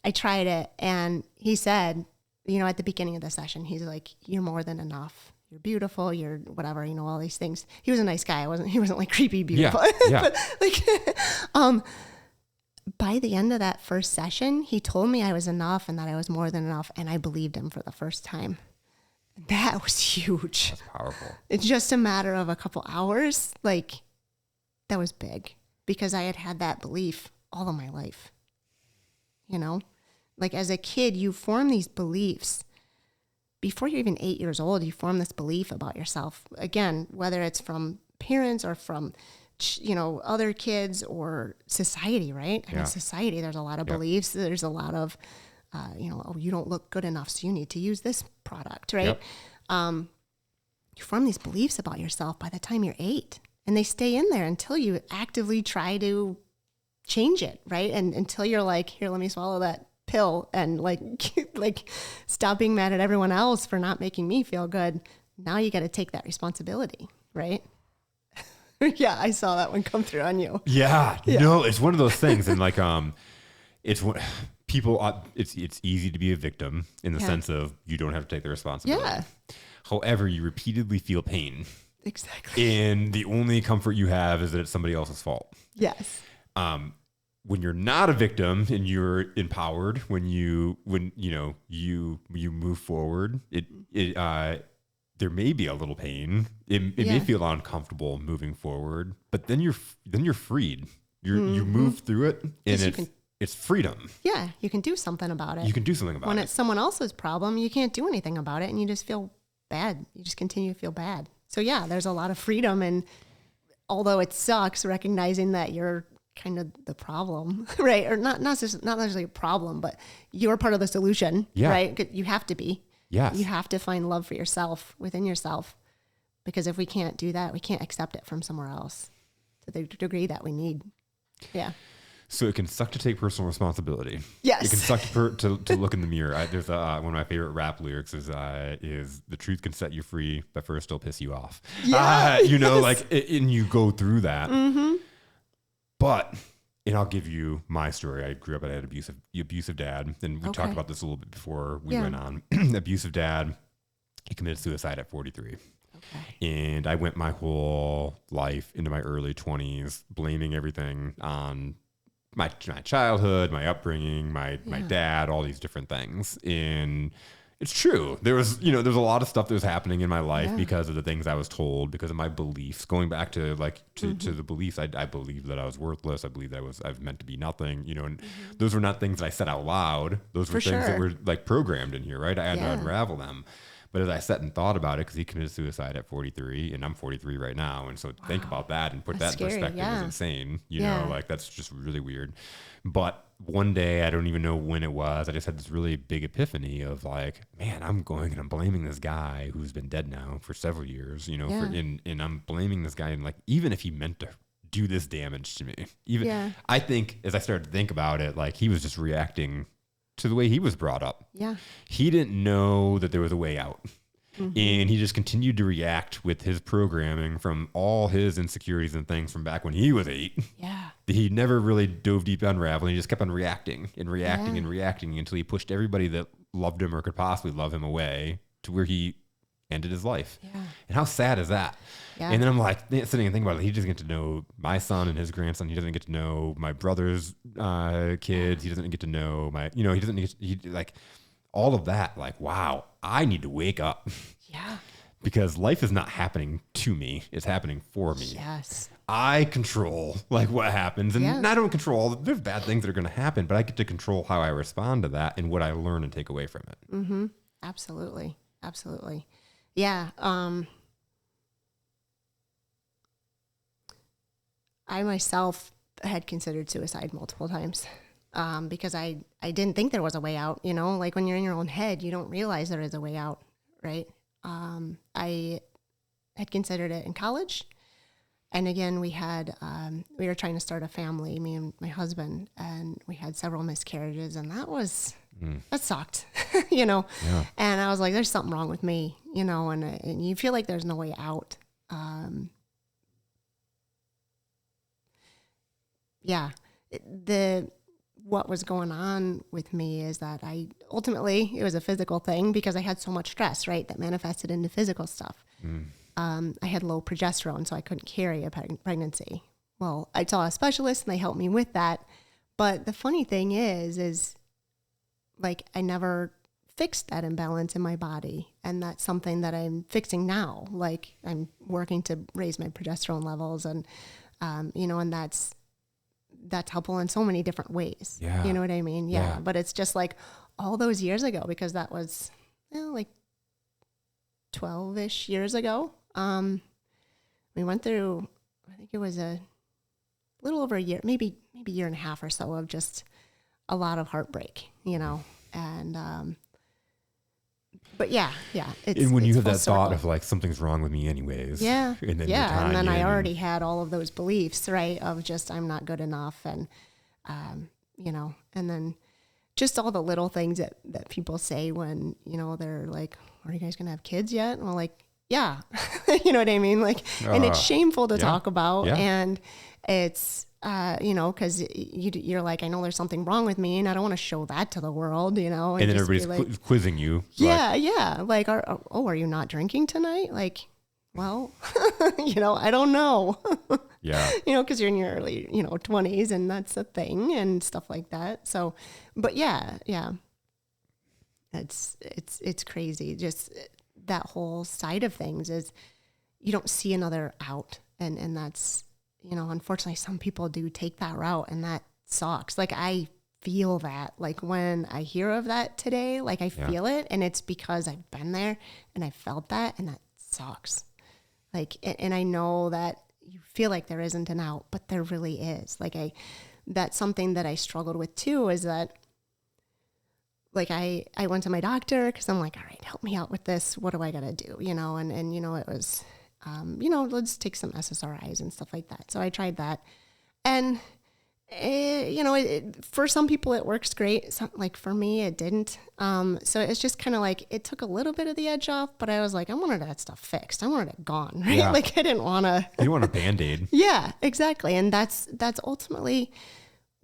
I tried it, and he said, at the beginning of the session, he's like, you're more than enough. You're beautiful. You're whatever, all these things. He was a nice guy. He wasn't like creepy beautiful. Yeah. But like, by the end of that first session, he told me I was enough and that I was more than enough. And I believed him for the first time. That was huge. That's powerful. It's just a matter of a couple hours. Like, that was big because I had that belief all of my life. Like as a kid, you form these beliefs. Before you're even 8 years old, you form this belief about yourself. Again, whether it's from parents or from other kids or society, right? Yeah. In society, there's a lot of Yep. beliefs. There's a lot of, you don't look good enough, so you need to use this product, right? Yep. You form these beliefs about yourself by the time you're 8, and they stay in there until you actively try to change it, right? And until you're like, here, let me swallow that pill and like stop being mad at everyone else for not making me feel good. Now you got to take that responsibility, right? Yeah, I saw that one come through on you. Yeah. No, it's one of those things. And like, it's people, it's easy to be a victim in the sense of you don't have to take the responsibility. Yeah. However, you repeatedly feel pain. Exactly. And the only comfort you have is that it's somebody else's fault. Yes. When you're not a victim and you're empowered, when you move forward, there may be a little pain. It may feel uncomfortable moving forward, but then you're freed. You move through it, and it's freedom. Yeah, you can do something about it. You can do something about it. When it's someone else's problem, you can't do anything about it, and you just feel bad. You just continue to feel bad. So yeah, there's a lot of freedom, and although it sucks, recognizing that you're kind of the problem, right? Or not necessarily a problem, but you're part of the solution, right? You have to be. Yes. You have to find love for yourself within yourself, because if we can't do that, we can't accept it from somewhere else to the degree that we need. Yeah. So it can suck to take personal responsibility. Yes. It can suck to look in the mirror. There's one of my favorite rap lyrics is the truth can set you free, but first it'll piss you off. Yeah. And you go through that. Mm-hmm. But, and I'll give you my story. I grew up, I had an abusive dad, and we talked about this a little bit before we went on. Abusive dad, he committed suicide at 43. Okay. And I went my whole life into my early 20s blaming everything on my childhood, my upbringing, my dad, all these different things. And it's true. There's a lot of stuff that was happening in my life because of the things I was told, because of my beliefs. Going back to to the beliefs, I believed that I was worthless. I believed that I was meant to be nothing. And those were not things that I said out loud. Those were things that were like programmed in here, right? I had to unravel them. But as I sat and thought about it, because he committed suicide at 43, and I'm 43 right now, and so think about that and put that in perspective is insane. You know, like that's just really weird. But one day, I don't even know when it was, I just had this really big epiphany of like, man, I'm going and I'm blaming this guy who's been dead now for several years, and I'm blaming this guy, and like, even if he meant to do this damage to me, I think as I started to think about it, like he was just reacting to the way he was brought up. Yeah. He didn't know that there was a way out. Mm-hmm. And he just continued to react with his programming from all his insecurities and things from back when he was 8. Yeah. He never really dove deep unraveling. He just kept on reacting and reacting and reacting until he pushed everybody that loved him or could possibly love him away to where he ended his life. Yeah. And how sad is that? Yeah. And then I'm like sitting and thinking about it. He doesn't get to know my son and his grandson. He doesn't get to know my brother's kids. He doesn't get to know like all of that. Like, wow, I need to wake up. Yeah. Because life is not happening to me. It's happening for me. Yes. I control like what happens, and I don't control. There's bad things that are going to happen, but I get to control how I respond to that and what I learn and take away from it. Mm-hmm. Absolutely. Absolutely. Yeah. I myself had considered suicide multiple times because I didn't think there was a way out. Like when you're in your own head, you don't realize there is a way out, right? I had considered it in college. And again, we were trying to start a family, me and my husband, and we had several miscarriages, and that sucked, Yeah. And I was like, there's something wrong with me, and you feel like there's no way out. What was going on with me is that it was a physical thing because I had so much stress, right? That manifested into physical stuff. I had low progesterone, so I couldn't carry a pregnancy. Well, I saw a specialist and they helped me with that. But the funny thing is like I never fixed that imbalance in my body. And that's something that I'm fixing now. Like I'm working to raise my progesterone levels and, and that's helpful in so many different ways. Yeah. You know what I mean? Yeah. But it's just like all those years ago, because that was like 12-ish years ago. We went through, I think it was a little over a year, maybe a year and a half or so of just a lot of heartbreak, and, but yeah. And when you have that thought of like, something's wrong with me anyways. Yeah. And then And then I already had all of those beliefs, right? Of just, I'm not good enough. And, and then just all the little things that people say when, they're like, are you guys going to have kids yet? And we're like, yeah, you know what I mean? Like, and it's shameful to talk about. And it's, cause you're like, I know there's something wrong with me and I don't want to show that to the world, and then everybody's like, quizzing you. Yeah. Like, are you not drinking tonight? Like, well, I don't know. Yeah. Cause you're in your early, 20s and that's a thing and stuff like that. So, but yeah. It's crazy. Just that whole side of things is you don't see another out. And that's, unfortunately some people do take that route and that sucks. Like I feel that, like when I hear of that today, like I feel it, and it's because I've been there and I felt that, and that sucks. Like, and I know that you feel like there isn't an out, but there really is. Like that's something that I struggled with too, is that like I went to my doctor because I'm like, all right, help me out with this. What do I got to do? And it was, let's take some SSRIs and stuff like that. So I tried that, and for some people it works great. Like for me, it didn't. So it's just kind of like, it took a little bit of the edge off, but I was like, I wanted that stuff fixed. I wanted it gone, right? Yeah. Like I didn't want to. You want a Band-Aid. Yeah, exactly. And that's ultimately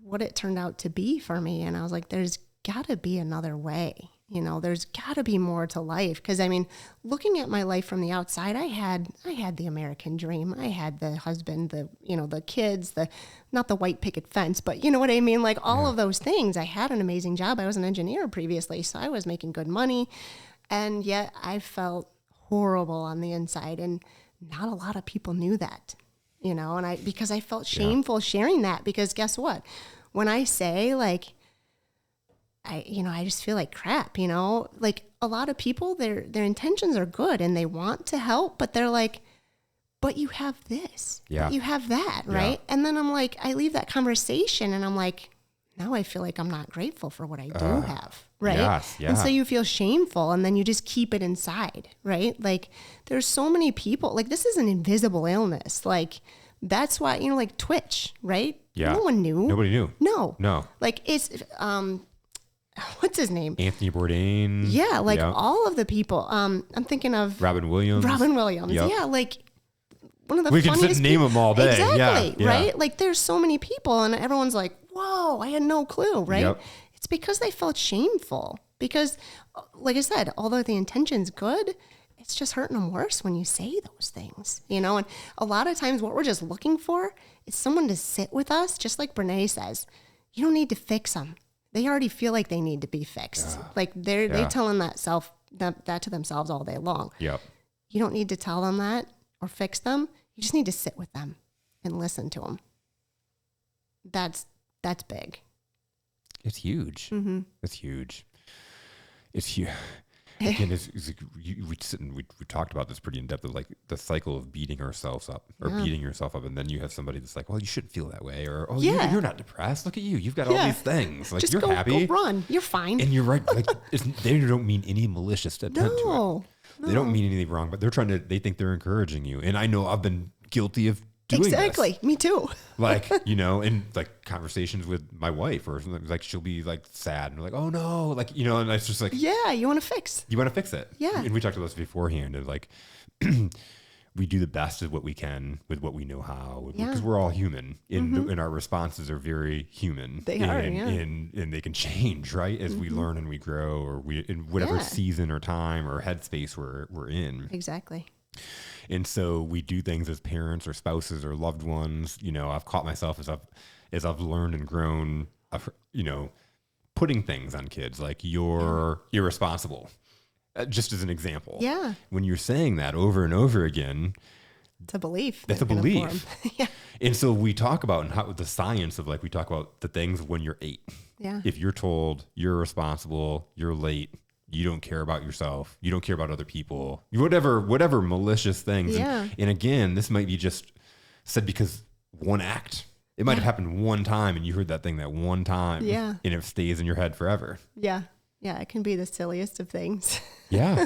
what it turned out to be for me. And I was like, there's got to be another way. There's got to be more to life. Because I mean, looking at my life from the outside, I had the American dream. I had the husband, the kids, not the white picket fence, but you know what I mean? Like all of those things. I had an amazing job. I was an engineer previously, so I was making good money. And yet I felt horrible on the inside. And not a lot of people knew that, and because I felt shameful sharing that, because guess what? When I say like, I just feel like crap, like a lot of people, their intentions are good and they want to help, but they're like, but you have this, you have that, right? And then I'm like, I leave that conversation and I'm like, now I feel like I'm not grateful for what I do have, right? Yes, yeah. And so you feel shameful and then you just keep it inside, right? Like there's so many people, like this is an invisible illness. Like that's why, like Twitch, right? Yeah. No one knew. Nobody knew. No. Like it's, what's his name? Anthony Bourdain. Yeah, like all of the people. I'm thinking of Robin Williams. Yep. Yeah, like one of the we funniest can sit and name them all day. Exactly, yeah. Right? Like there's so many people and everyone's like, whoa, I had no clue, right? Yep. It's because they felt shameful. Because like I said, although the intention's good, it's just hurting them worse when you say those things, and a lot of times what we're just looking for is someone to sit with us, just like Brene says. You don't need to fix them. They already feel like they need to be fixed. Like they're telling that to themselves all day long. Yep. You don't need to tell them that or fix them. You just need to sit with them and listen to them. That's big. It's huge. Mm-hmm. It's huge. It's huge. again, we talked about this pretty in depth of like the cycle of beating ourselves up or beating yourself up. And then you have somebody that's like, well, you shouldn't feel that way. Or, oh, you're not depressed. Look at you. You've got all these things. Like just you're happy. Go run. You're fine. And you're right. Like they don't mean any malicious intent to it. They don't mean anything wrong, but they think they're encouraging you. And I know I've been guilty of doing exactly. this. Me too. Like, in like conversations with my wife or something, like she'll be like sad and like, oh no, like, and it's just like, yeah, you want to fix it. Yeah. And we talked about this beforehand of like, we do the best of what we can with what we know how, because we're all human and our responses are very human. They are, and they can change, right? As we learn and we grow, or we, in whatever season or time or headspace we're in. Exactly. And so we do things as parents or spouses or loved ones. I've caught myself as I've learned and grown, putting things on kids like you're irresponsible, just as an example. Yeah. When you're saying that over and over again, it's a belief. That's a belief. Yeah. And so we talk about how the science of we talk about the things when you're 8. Yeah. If you're told you're irresponsible, you're late, you don't care about yourself, you don't care about other people, whatever malicious things. Yeah. And again, this might be just said because one act. It might have happened one time and you heard that thing that one time. Yeah. And it stays in your head forever. Yeah. Yeah. It can be the silliest of things. Yeah.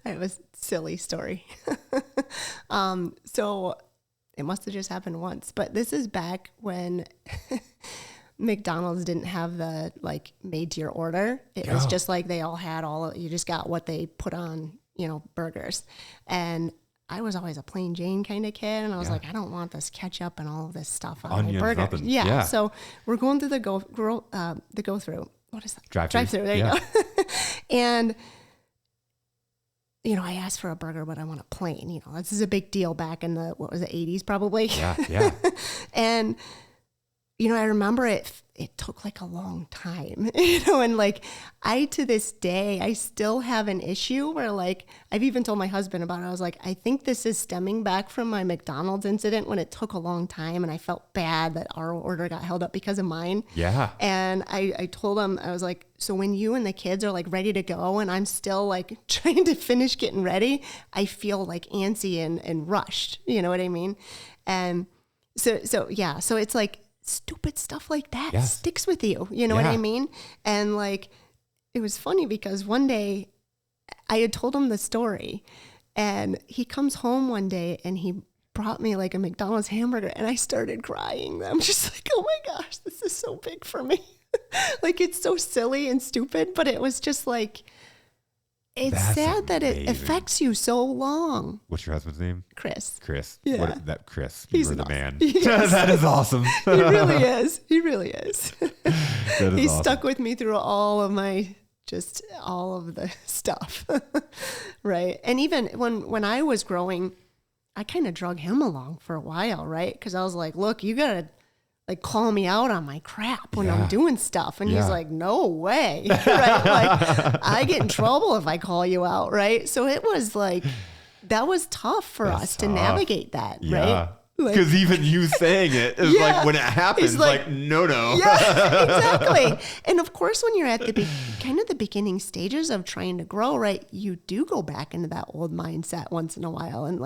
It was a silly story. So it must have just happened once. But this is back when McDonald's didn't have the made to your order. It was just like they all had you just got what they put on, burgers. And I was always a plain Jane kind of kid. And I was like, I don't want this ketchup and all of this stuff on Onions, my burger. nothing. Yeah. So we're going through the go through. What is that? Drive-through. There you go. And I asked for a burger, but I want a plain. This is a big deal back in the 80s probably. Yeah. And I remember it took a long time, and I, to this day, I still have an issue where I've even told my husband about it. I was like, I think this is stemming back from my McDonald's incident when it took a long time and I felt bad that our order got held up because of mine. Yeah. And I told him, I was like, so when you and the kids are ready to go and I'm still trying to finish getting ready, I feel antsy and rushed. You know what I mean? And so it's stupid stuff like that sticks with you. You know what I mean? And it was funny because one day I had told him the story and he comes home one day and he brought me a McDonald's hamburger and I started crying. I'm just oh my gosh, this is so big for me. It's so silly and stupid, but it was just it's That's sad that it amazing. affects you so long. What's your husband's name? Chris. Yeah. Chris. He's the man. Yes. That is awesome. He really is. He really is. He's awesome. stuck with me through all of the stuff. Right. And even when I was growing, I kind of drug him along for a while, right? Because I was like, look, you got to call me out on my crap when I'm doing stuff. And he's like, no way. Right. I get in trouble if I call you out. Right. So it was that was tough for us to navigate that. Right. Because even you saying it is when it happens, no. Yeah, exactly. And of course, when you're at the beginning stages of trying to grow, right, you do go back into that old mindset once in a while, and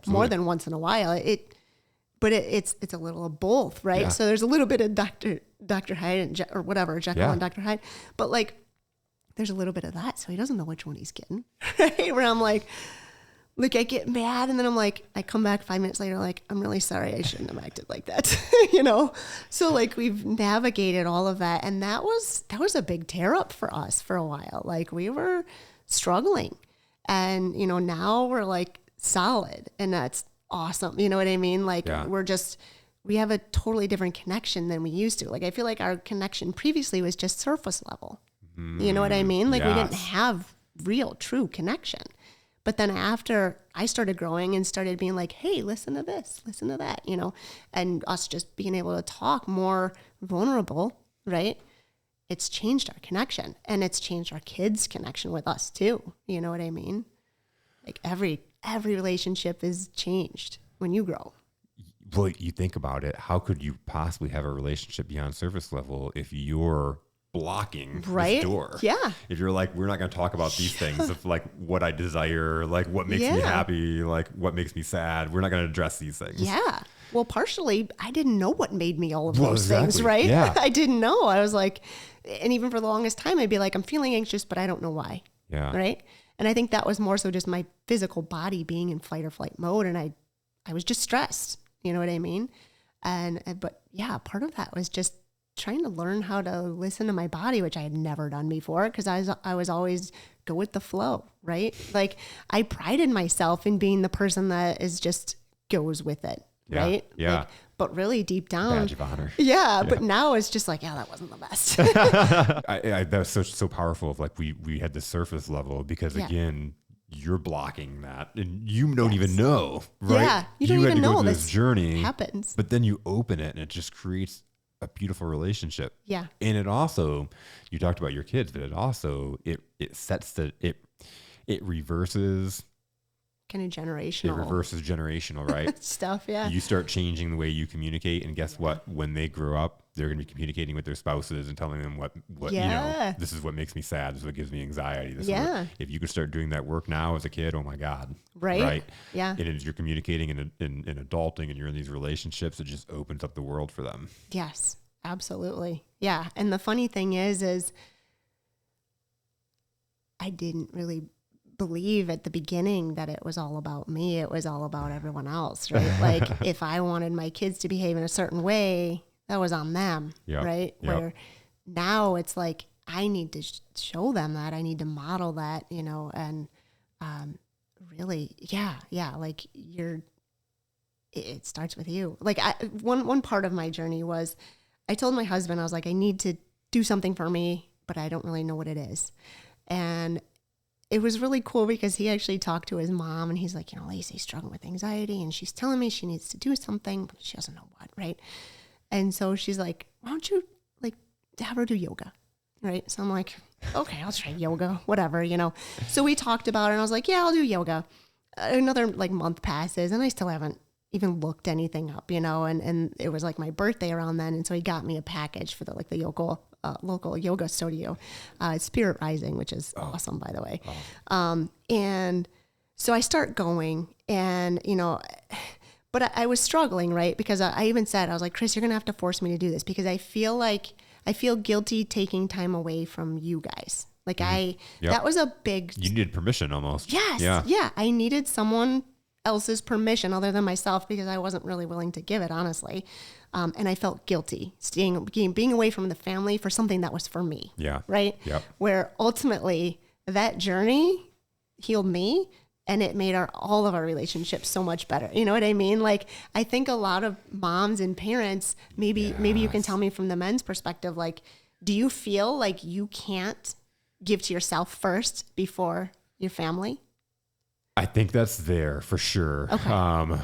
more than once in a while. It's a little of both, right? Yeah. So there's a little bit of Dr. Hyde or whatever, Jekyll and Dr. Hyde, but there's a little bit of that, so he doesn't know which one he's getting, right? Where I'm I get mad and then I come back 5 minutes later, I'm really sorry. I shouldn't have acted like that, So we've navigated all of that. And that was a big tear up for us for a while. We were struggling and, now we're solid and that's awesome. You know what I mean? We have a totally different connection than we used to. I feel our connection previously was just surface level. You know what I mean? We didn't have real, true connection. But then after I started growing and started being hey, listen to this, listen to that, and us just being able to talk more vulnerable, right? It's changed our connection and it's changed our kids' connection with us too. You know what I mean? Every relationship is changed when you grow. Well, you think about it, how could you possibly have a relationship beyond surface level if you're blocking right? this door. Yeah. If you're like, we're not going to talk about these things of like what I desire, like what makes me happy, like what makes me sad. We're not going to address these things. Yeah. Well, partially, I didn't know what made me all of those things, right? Yeah. I didn't know. I was like, and even for the longest time, I'd be like, I'm feeling anxious, but I don't know why. Yeah. Right. And I think that was more so just my physical body being in fight or flight mode. And I was just stressed. You know what I mean? But yeah, part of that was just trying to learn how to listen to my body, which I had never done before, because I was always go with the flow, right? Like I prided myself in being the person that is just goes with it, right? Yeah. Like, but really deep down, Badge of honor. Yeah. But now it's just like, yeah, that wasn't the best. That was so powerful. Of like we had the surface level because again, you're blocking that, and you don't even know, right? Yeah, you don't even know this journey happens. But then you open it, and it just creates a beautiful relationship. Yeah. And it also, you talked about your kids, but it also it sets it reverses. Kind of generational. It reverses generational, right? Stuff, yeah. You start changing the way you communicate, and guess what? When they grow up, they're going to be communicating with their spouses and telling them what you know, this is what makes me sad. This is what gives me anxiety. This is what, if you could start doing that work now as a kid, oh my God. Right? Yeah. And as you're communicating and adulting and you're in these relationships, it just opens up the world for them. Yes, absolutely. Yeah. And the funny thing is I didn't really believe at the beginning that it was all about me. It was all about everyone else, right? Like if I wanted my kids to behave in a certain way, that was on them, right? Where now it's like, I need to show them that, I need to model that, you know, and really, like it starts with you. Like one part of my journey was, I told my husband, I was like, I need to do something for me, but I don't really know what it is. And it was really cool because he actually talked to his mom and he's like, you know, Lacey's struggling with anxiety and she's telling me she needs to do something, but she doesn't know what, right? And so she's like, why don't you like have her do yoga, right? So I'm like, okay, I'll try yoga, whatever, you know. So we talked about it and I was like, yeah, I'll do yoga. Another like month passes and I still haven't even looked anything up, you know, and it was like my birthday around then. And so he got me a package for the local yoga studio, Spirit Rising, which is awesome, by the way. And so I start going and, you know, but I was struggling, right? Because I even said, I was like, Chris, you're going to have to force me to do this because I feel guilty taking time away from you guys. Like that was a big... You needed permission almost. Yes. Yeah. I needed someone else's permission other than myself because I wasn't really willing to give it, honestly. And I felt guilty being away from the family for something that was for me. Yeah. Right? Yep. Where ultimately that journey healed me and it made all of our relationships so much better. You know what I mean? Like, I think a lot of moms and parents, maybe you can tell me from the men's perspective, like, do you feel like you can't give to yourself first before your family? I think that's there for sure. Okay.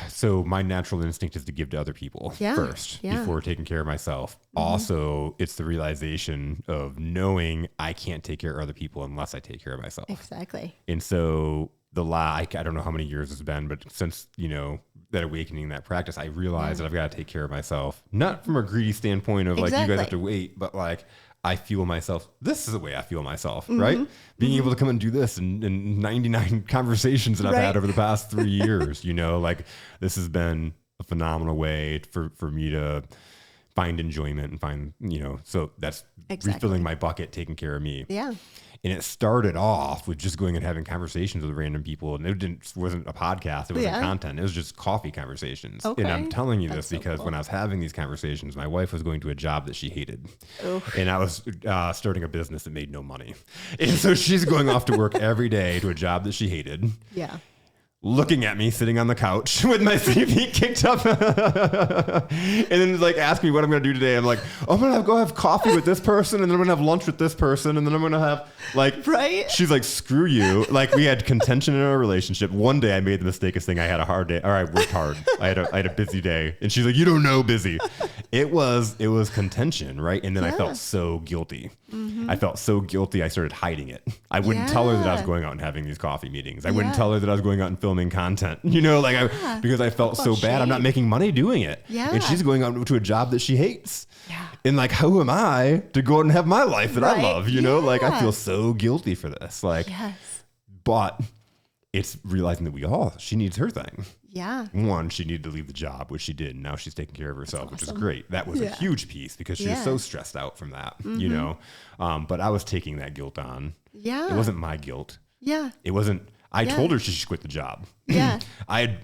So my natural instinct is to give to other people first before taking care of myself. Mm-hmm. Also, it's the realization of knowing I can't take care of other people unless I take care of myself. Exactly. And so I don't know how many years it's been, but since, you know, that awakening, that practice, I realized that I've got to take care of myself, not from a greedy standpoint of like, you guys have to wait, but like, I feel myself. This is the way I feel myself, right? Being able to come and do this and 99 conversations that I've had over the past 3 years, you know, like this has been a phenomenal way for me to find enjoyment and find, you know, so that's refilling my bucket, taking care of me. Yeah. And it started off with just going and having conversations with random people. And it wasn't a podcast. It wasn't content. It was just coffee conversations. Okay. And I'm telling you this because when I was having these conversations, my wife was going to a job that she hated. Oof. And I was starting a business that made no money. And so she's going off to work every day to a job that she hated. Yeah. Looking at me sitting on the couch with my feet kicked up and then like ask me what I'm going to do today. I'm like, I'm going to go have coffee with this person and then I'm going to have lunch with this person. And then I'm going to have like, she's like, screw you. Like we had contention in our relationship. One day I made the mistake of saying I had a hard day or I worked hard. I had a busy day and she's like, you don't know busy. It was contention. Right. And then I felt so guilty. Mm-hmm. I felt so guilty. I started hiding it. I wouldn't tell her that I was going out and having these coffee meetings. I wouldn't tell her that I was going out and filming content, because I felt so bad. I'm not making money doing it. Yeah. And she's going out to a job that she hates. Yeah. And like, who am I to go out and have my life that I love? Like I feel so guilty for this. Like, but it's realizing that she needs her thing. Yeah. One, she needed to leave the job, which she did. And now she's taking care of herself, which is great. That was a huge piece because she was so stressed out from that, but I was taking that guilt on. Yeah. It wasn't my guilt. Yeah. It wasn't, I told her she should quit the job. Yeah. I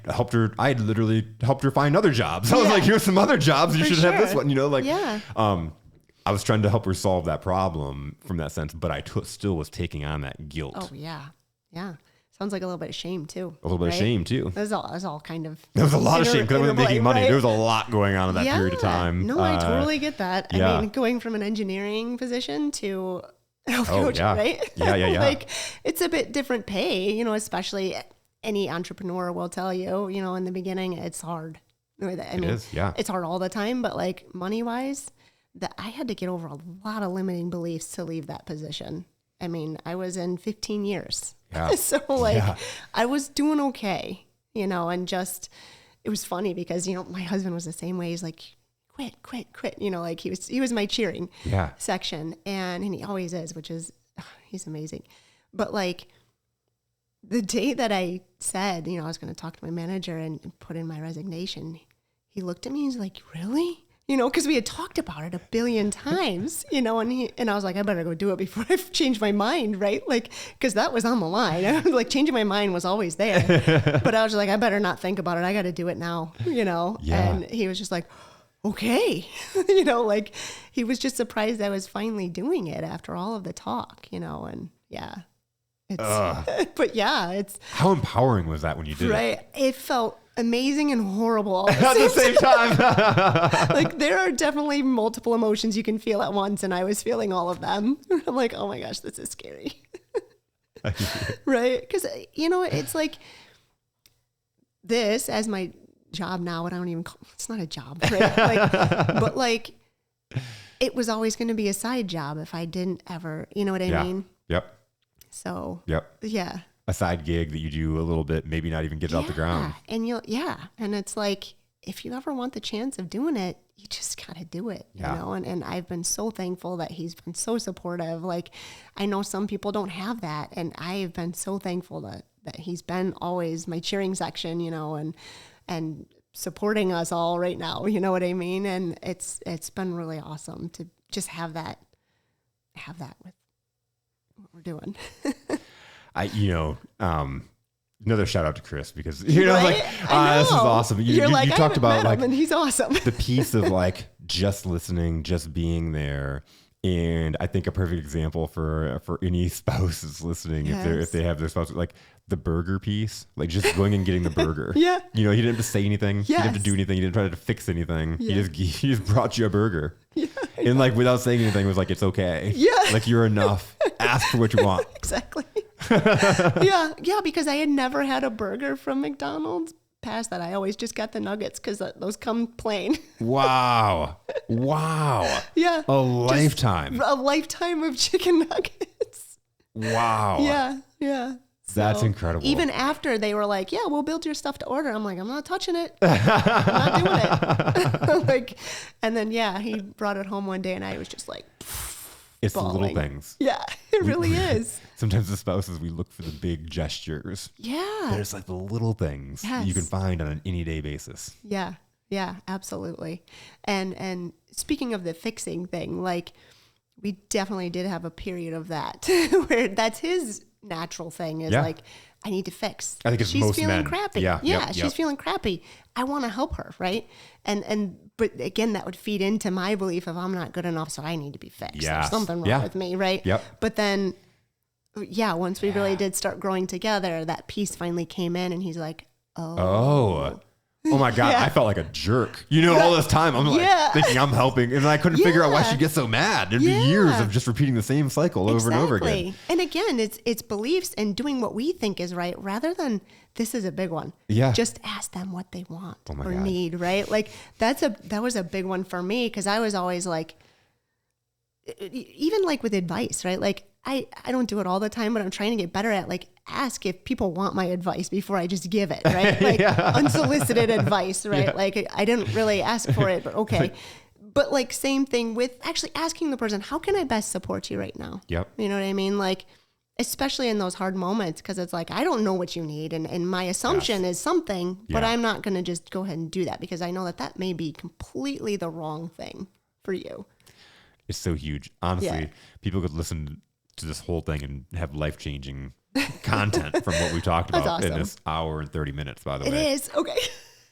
had literally helped her find other jobs. I was like, here's some other jobs. You should have this one, I was trying to help her solve that problem from that sense, but I still was taking on that guilt. Oh yeah. Yeah. Sounds like a little bit of shame too. A little bit of shame too. That was all kind of. There was a lot of shame because I wasn't making money. Right? There was a lot going on in that period of time. No, I totally get that. I mean, going from an engineering position to health coach, right? Yeah. Like it's a bit different pay, especially any entrepreneur will tell you, in the beginning, it's hard. It's hard all the time, but like money wise, that I had to get over a lot of limiting beliefs to leave that position. I mean, I was in 15 years. Yeah. So I was doing okay, and just, it was funny because, my husband was the same way. He's like, quit, like he was my cheering section and he always is, which is, he's amazing. But like the day that I said, I was going to talk to my manager and put in my resignation, he looked at me and he's like, really? Because we had talked about it a billion times, and I was like, I better go do it before I change my mind, right? Like, because that was on the line. I was like, changing my mind was always there. But I was like, I better not think about it. I got to do it now, And he was just like, okay. Like he was just surprised I was finally doing it after all of the talk, and but it's. How empowering was that when you did it? Right. It felt amazing and horrible all at the same time. Like there are definitely multiple emotions you can feel at once, and I was feeling all of them. I'm like, oh my gosh, this is scary. Right? Because it's like this as my job now, and I don't even call it's not a job, right? But like it was always going to be a side job if I didn't ever, you know what I mean? Yep. So yeah. A side gig that you do a little bit, maybe not even get it off the ground. And and it's like, if you ever want the chance of doing it, you just got to do it, you know? And I've been so thankful that he's been so supportive. Like I know some people don't have that. And I've been so thankful that he's been always my cheering section, and supporting us all right now, you know what I mean? And it's been really awesome to just have that with what we're doing. Another shout out to Chris because this is awesome. You talked about like, and he's awesome. The piece of like just listening, just being there. And I think a perfect example for any spouse is listening, if they have their spouse, like the burger piece, like just going and getting the burger. He didn't have to say anything. He didn't have to do anything. He didn't try to fix anything. He just brought you a burger. And like without saying anything, it was like, it's okay. Like you're enough. Ask for what you want. Exactly. Because I had never had a burger from McDonald's. Past that, I always just got the nuggets because those come plain. Wow. Yeah. A lifetime of chicken nuggets. Wow. Yeah. That's incredible. Even after they were like, yeah, we'll build your stuff to order. I'm like, I'm not touching it. I'm not doing it. And then, he brought it home one day and I was just like, it's bawling. The little things. Yeah, it really is. Sometimes the spouses, we look for the big gestures. Yeah. There's like the little things that you can find on an any day basis. Yeah, absolutely. And speaking of the fixing thing, like we definitely did have a period of that where that's his natural thing is like, I need to fix. I think it's she's most feeling men. crappy. She's feeling crappy. I want to help her, right? But again, that would feed into my belief of I'm not good enough, so I need to be fixed. There's something wrong with me, right? Yep. But then, once we really did start growing together, that piece finally came in, and he's like, oh my God, I felt like a jerk. All this time I'm like thinking I'm helping, and I couldn't figure out why she gets so mad. There'd be years of just repeating the same cycle over and over again. And again, it's beliefs and doing what we think is right rather than this is a big one. Yeah. Just ask them what they want or need, right? Like that was a big one for me because I was always like, even like with advice, right? Like I don't do it all the time, but I'm trying to get better at like ask if people want my advice before I just give it, right? Like unsolicited advice, right? Yeah. Like I didn't really ask for it, but okay. But like same thing with actually asking the person, how can I best support you right now? Yep. You know what I mean? Like, especially in those hard moments, because it's like, I don't know what you need. And my assumption is something, but I'm not going to just go ahead and do that because I know that may be completely the wrong thing for you. It's so huge. Honestly, people could listen to this whole thing and have life-changing content from what we talked about in this hour and 30 minutes, by the way. It is. Okay.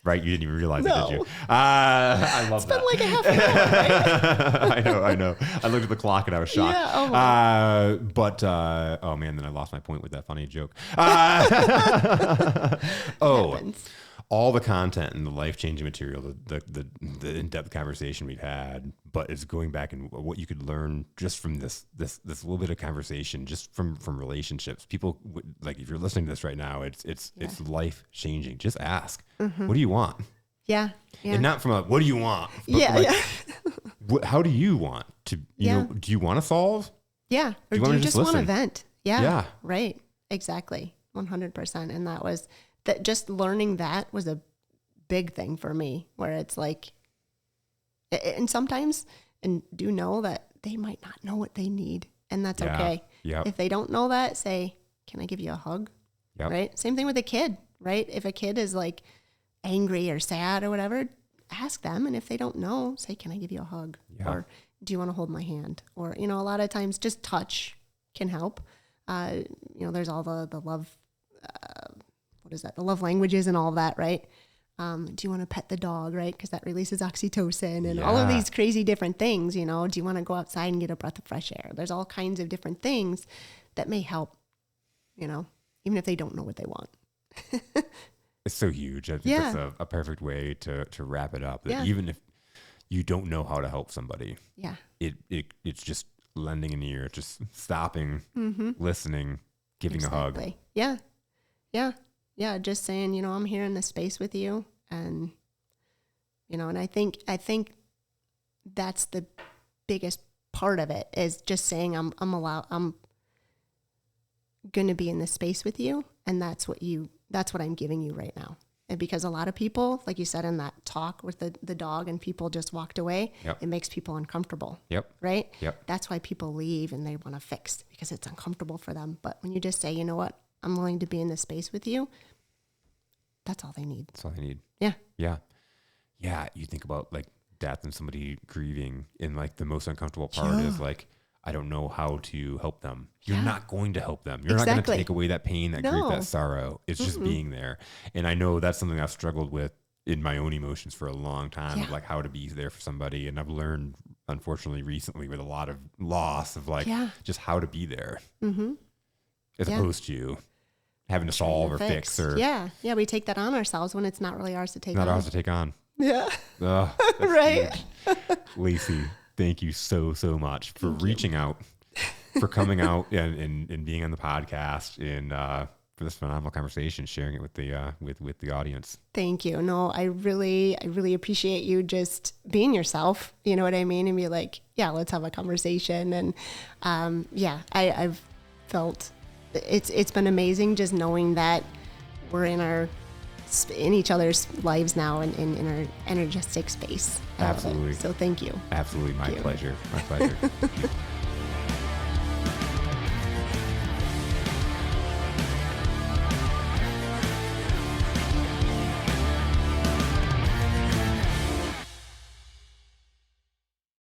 Right? You didn't even realize it, did you? I love that. It's been like a half an hour, right? I know. I looked at the clock and I was shocked. Yeah, oh man, then I lost my point with that funny joke. All the content and the life-changing material, the in-depth conversation we've had, but it's going back and what you could learn just from this little bit of conversation, just from relationships. People, like if you're listening to this right now, it's life-changing. Just ask, what do you want? Yeah. And not from what do you want? How do you want to, know, do you want to solve? Yeah. Or do you just want to vent? Yeah. Right. Exactly. 100%. And that was, that just learning that was a big thing for me, where it's like, and sometimes, and do know that they might not know what they need, and that's okay. Yep. If they don't know that, say, can I give you a hug? Yep. Right? Same thing with a kid, right? If a kid is like angry or sad or whatever, ask them. And if they don't know, say, can I give you a hug? Yeah. Or do you want to hold my hand? Or, a lot of times just touch can help. There's all the love, what is that? The love languages and all of that, right? Do you want to pet the dog, right? Because that releases oxytocin and all of these crazy different things, Do you want to go outside and get a breath of fresh air? There's all kinds of different things that may help, even if they don't know what they want. It's so huge. I think that's a perfect way to wrap it up. That even if you don't know how to help somebody, it's just lending an ear, just stopping, listening, giving a hug. Yeah, just saying, I'm here in this space with you, and and I think that's the biggest part of it, is just saying I'm going to be in this space with you, and that's what I'm giving you right now. And because a lot of people, like you said in that talk with the dog, and people just walked away, it makes people uncomfortable. Yep. Right? Yep. That's why people leave and they want to fix, because it's uncomfortable for them. But when you just say, you know what, I'm willing to be in this space with you, that's all they need. That's all they need. Yeah. Yeah. Yeah. You think about like death and somebody grieving, and like the most uncomfortable part is like, I don't know how to help them. You're not going to help them. You're not going to take away that pain, that grief, that sorrow. It's just being there. And I know that's something I've struggled with in my own emotions for a long time, of like how to be there for somebody. And I've learned, unfortunately, recently with a lot of loss of like just how to be there, as opposed to having to solve or fix or we take that on ourselves when it's not really ours to take on. Not ours to take on. Yeah. Right. Lacey, thank you so much for reaching out, for coming out and being on the podcast, and for this phenomenal conversation, sharing it with the audience. Thank you. No, I really appreciate you just being yourself. You know what I mean? And be like, let's have a conversation. And I've felt it's been amazing just knowing that we're in each other's lives now, and in our energetic space. Absolutely. So thank you. Absolutely. My pleasure. My pleasure.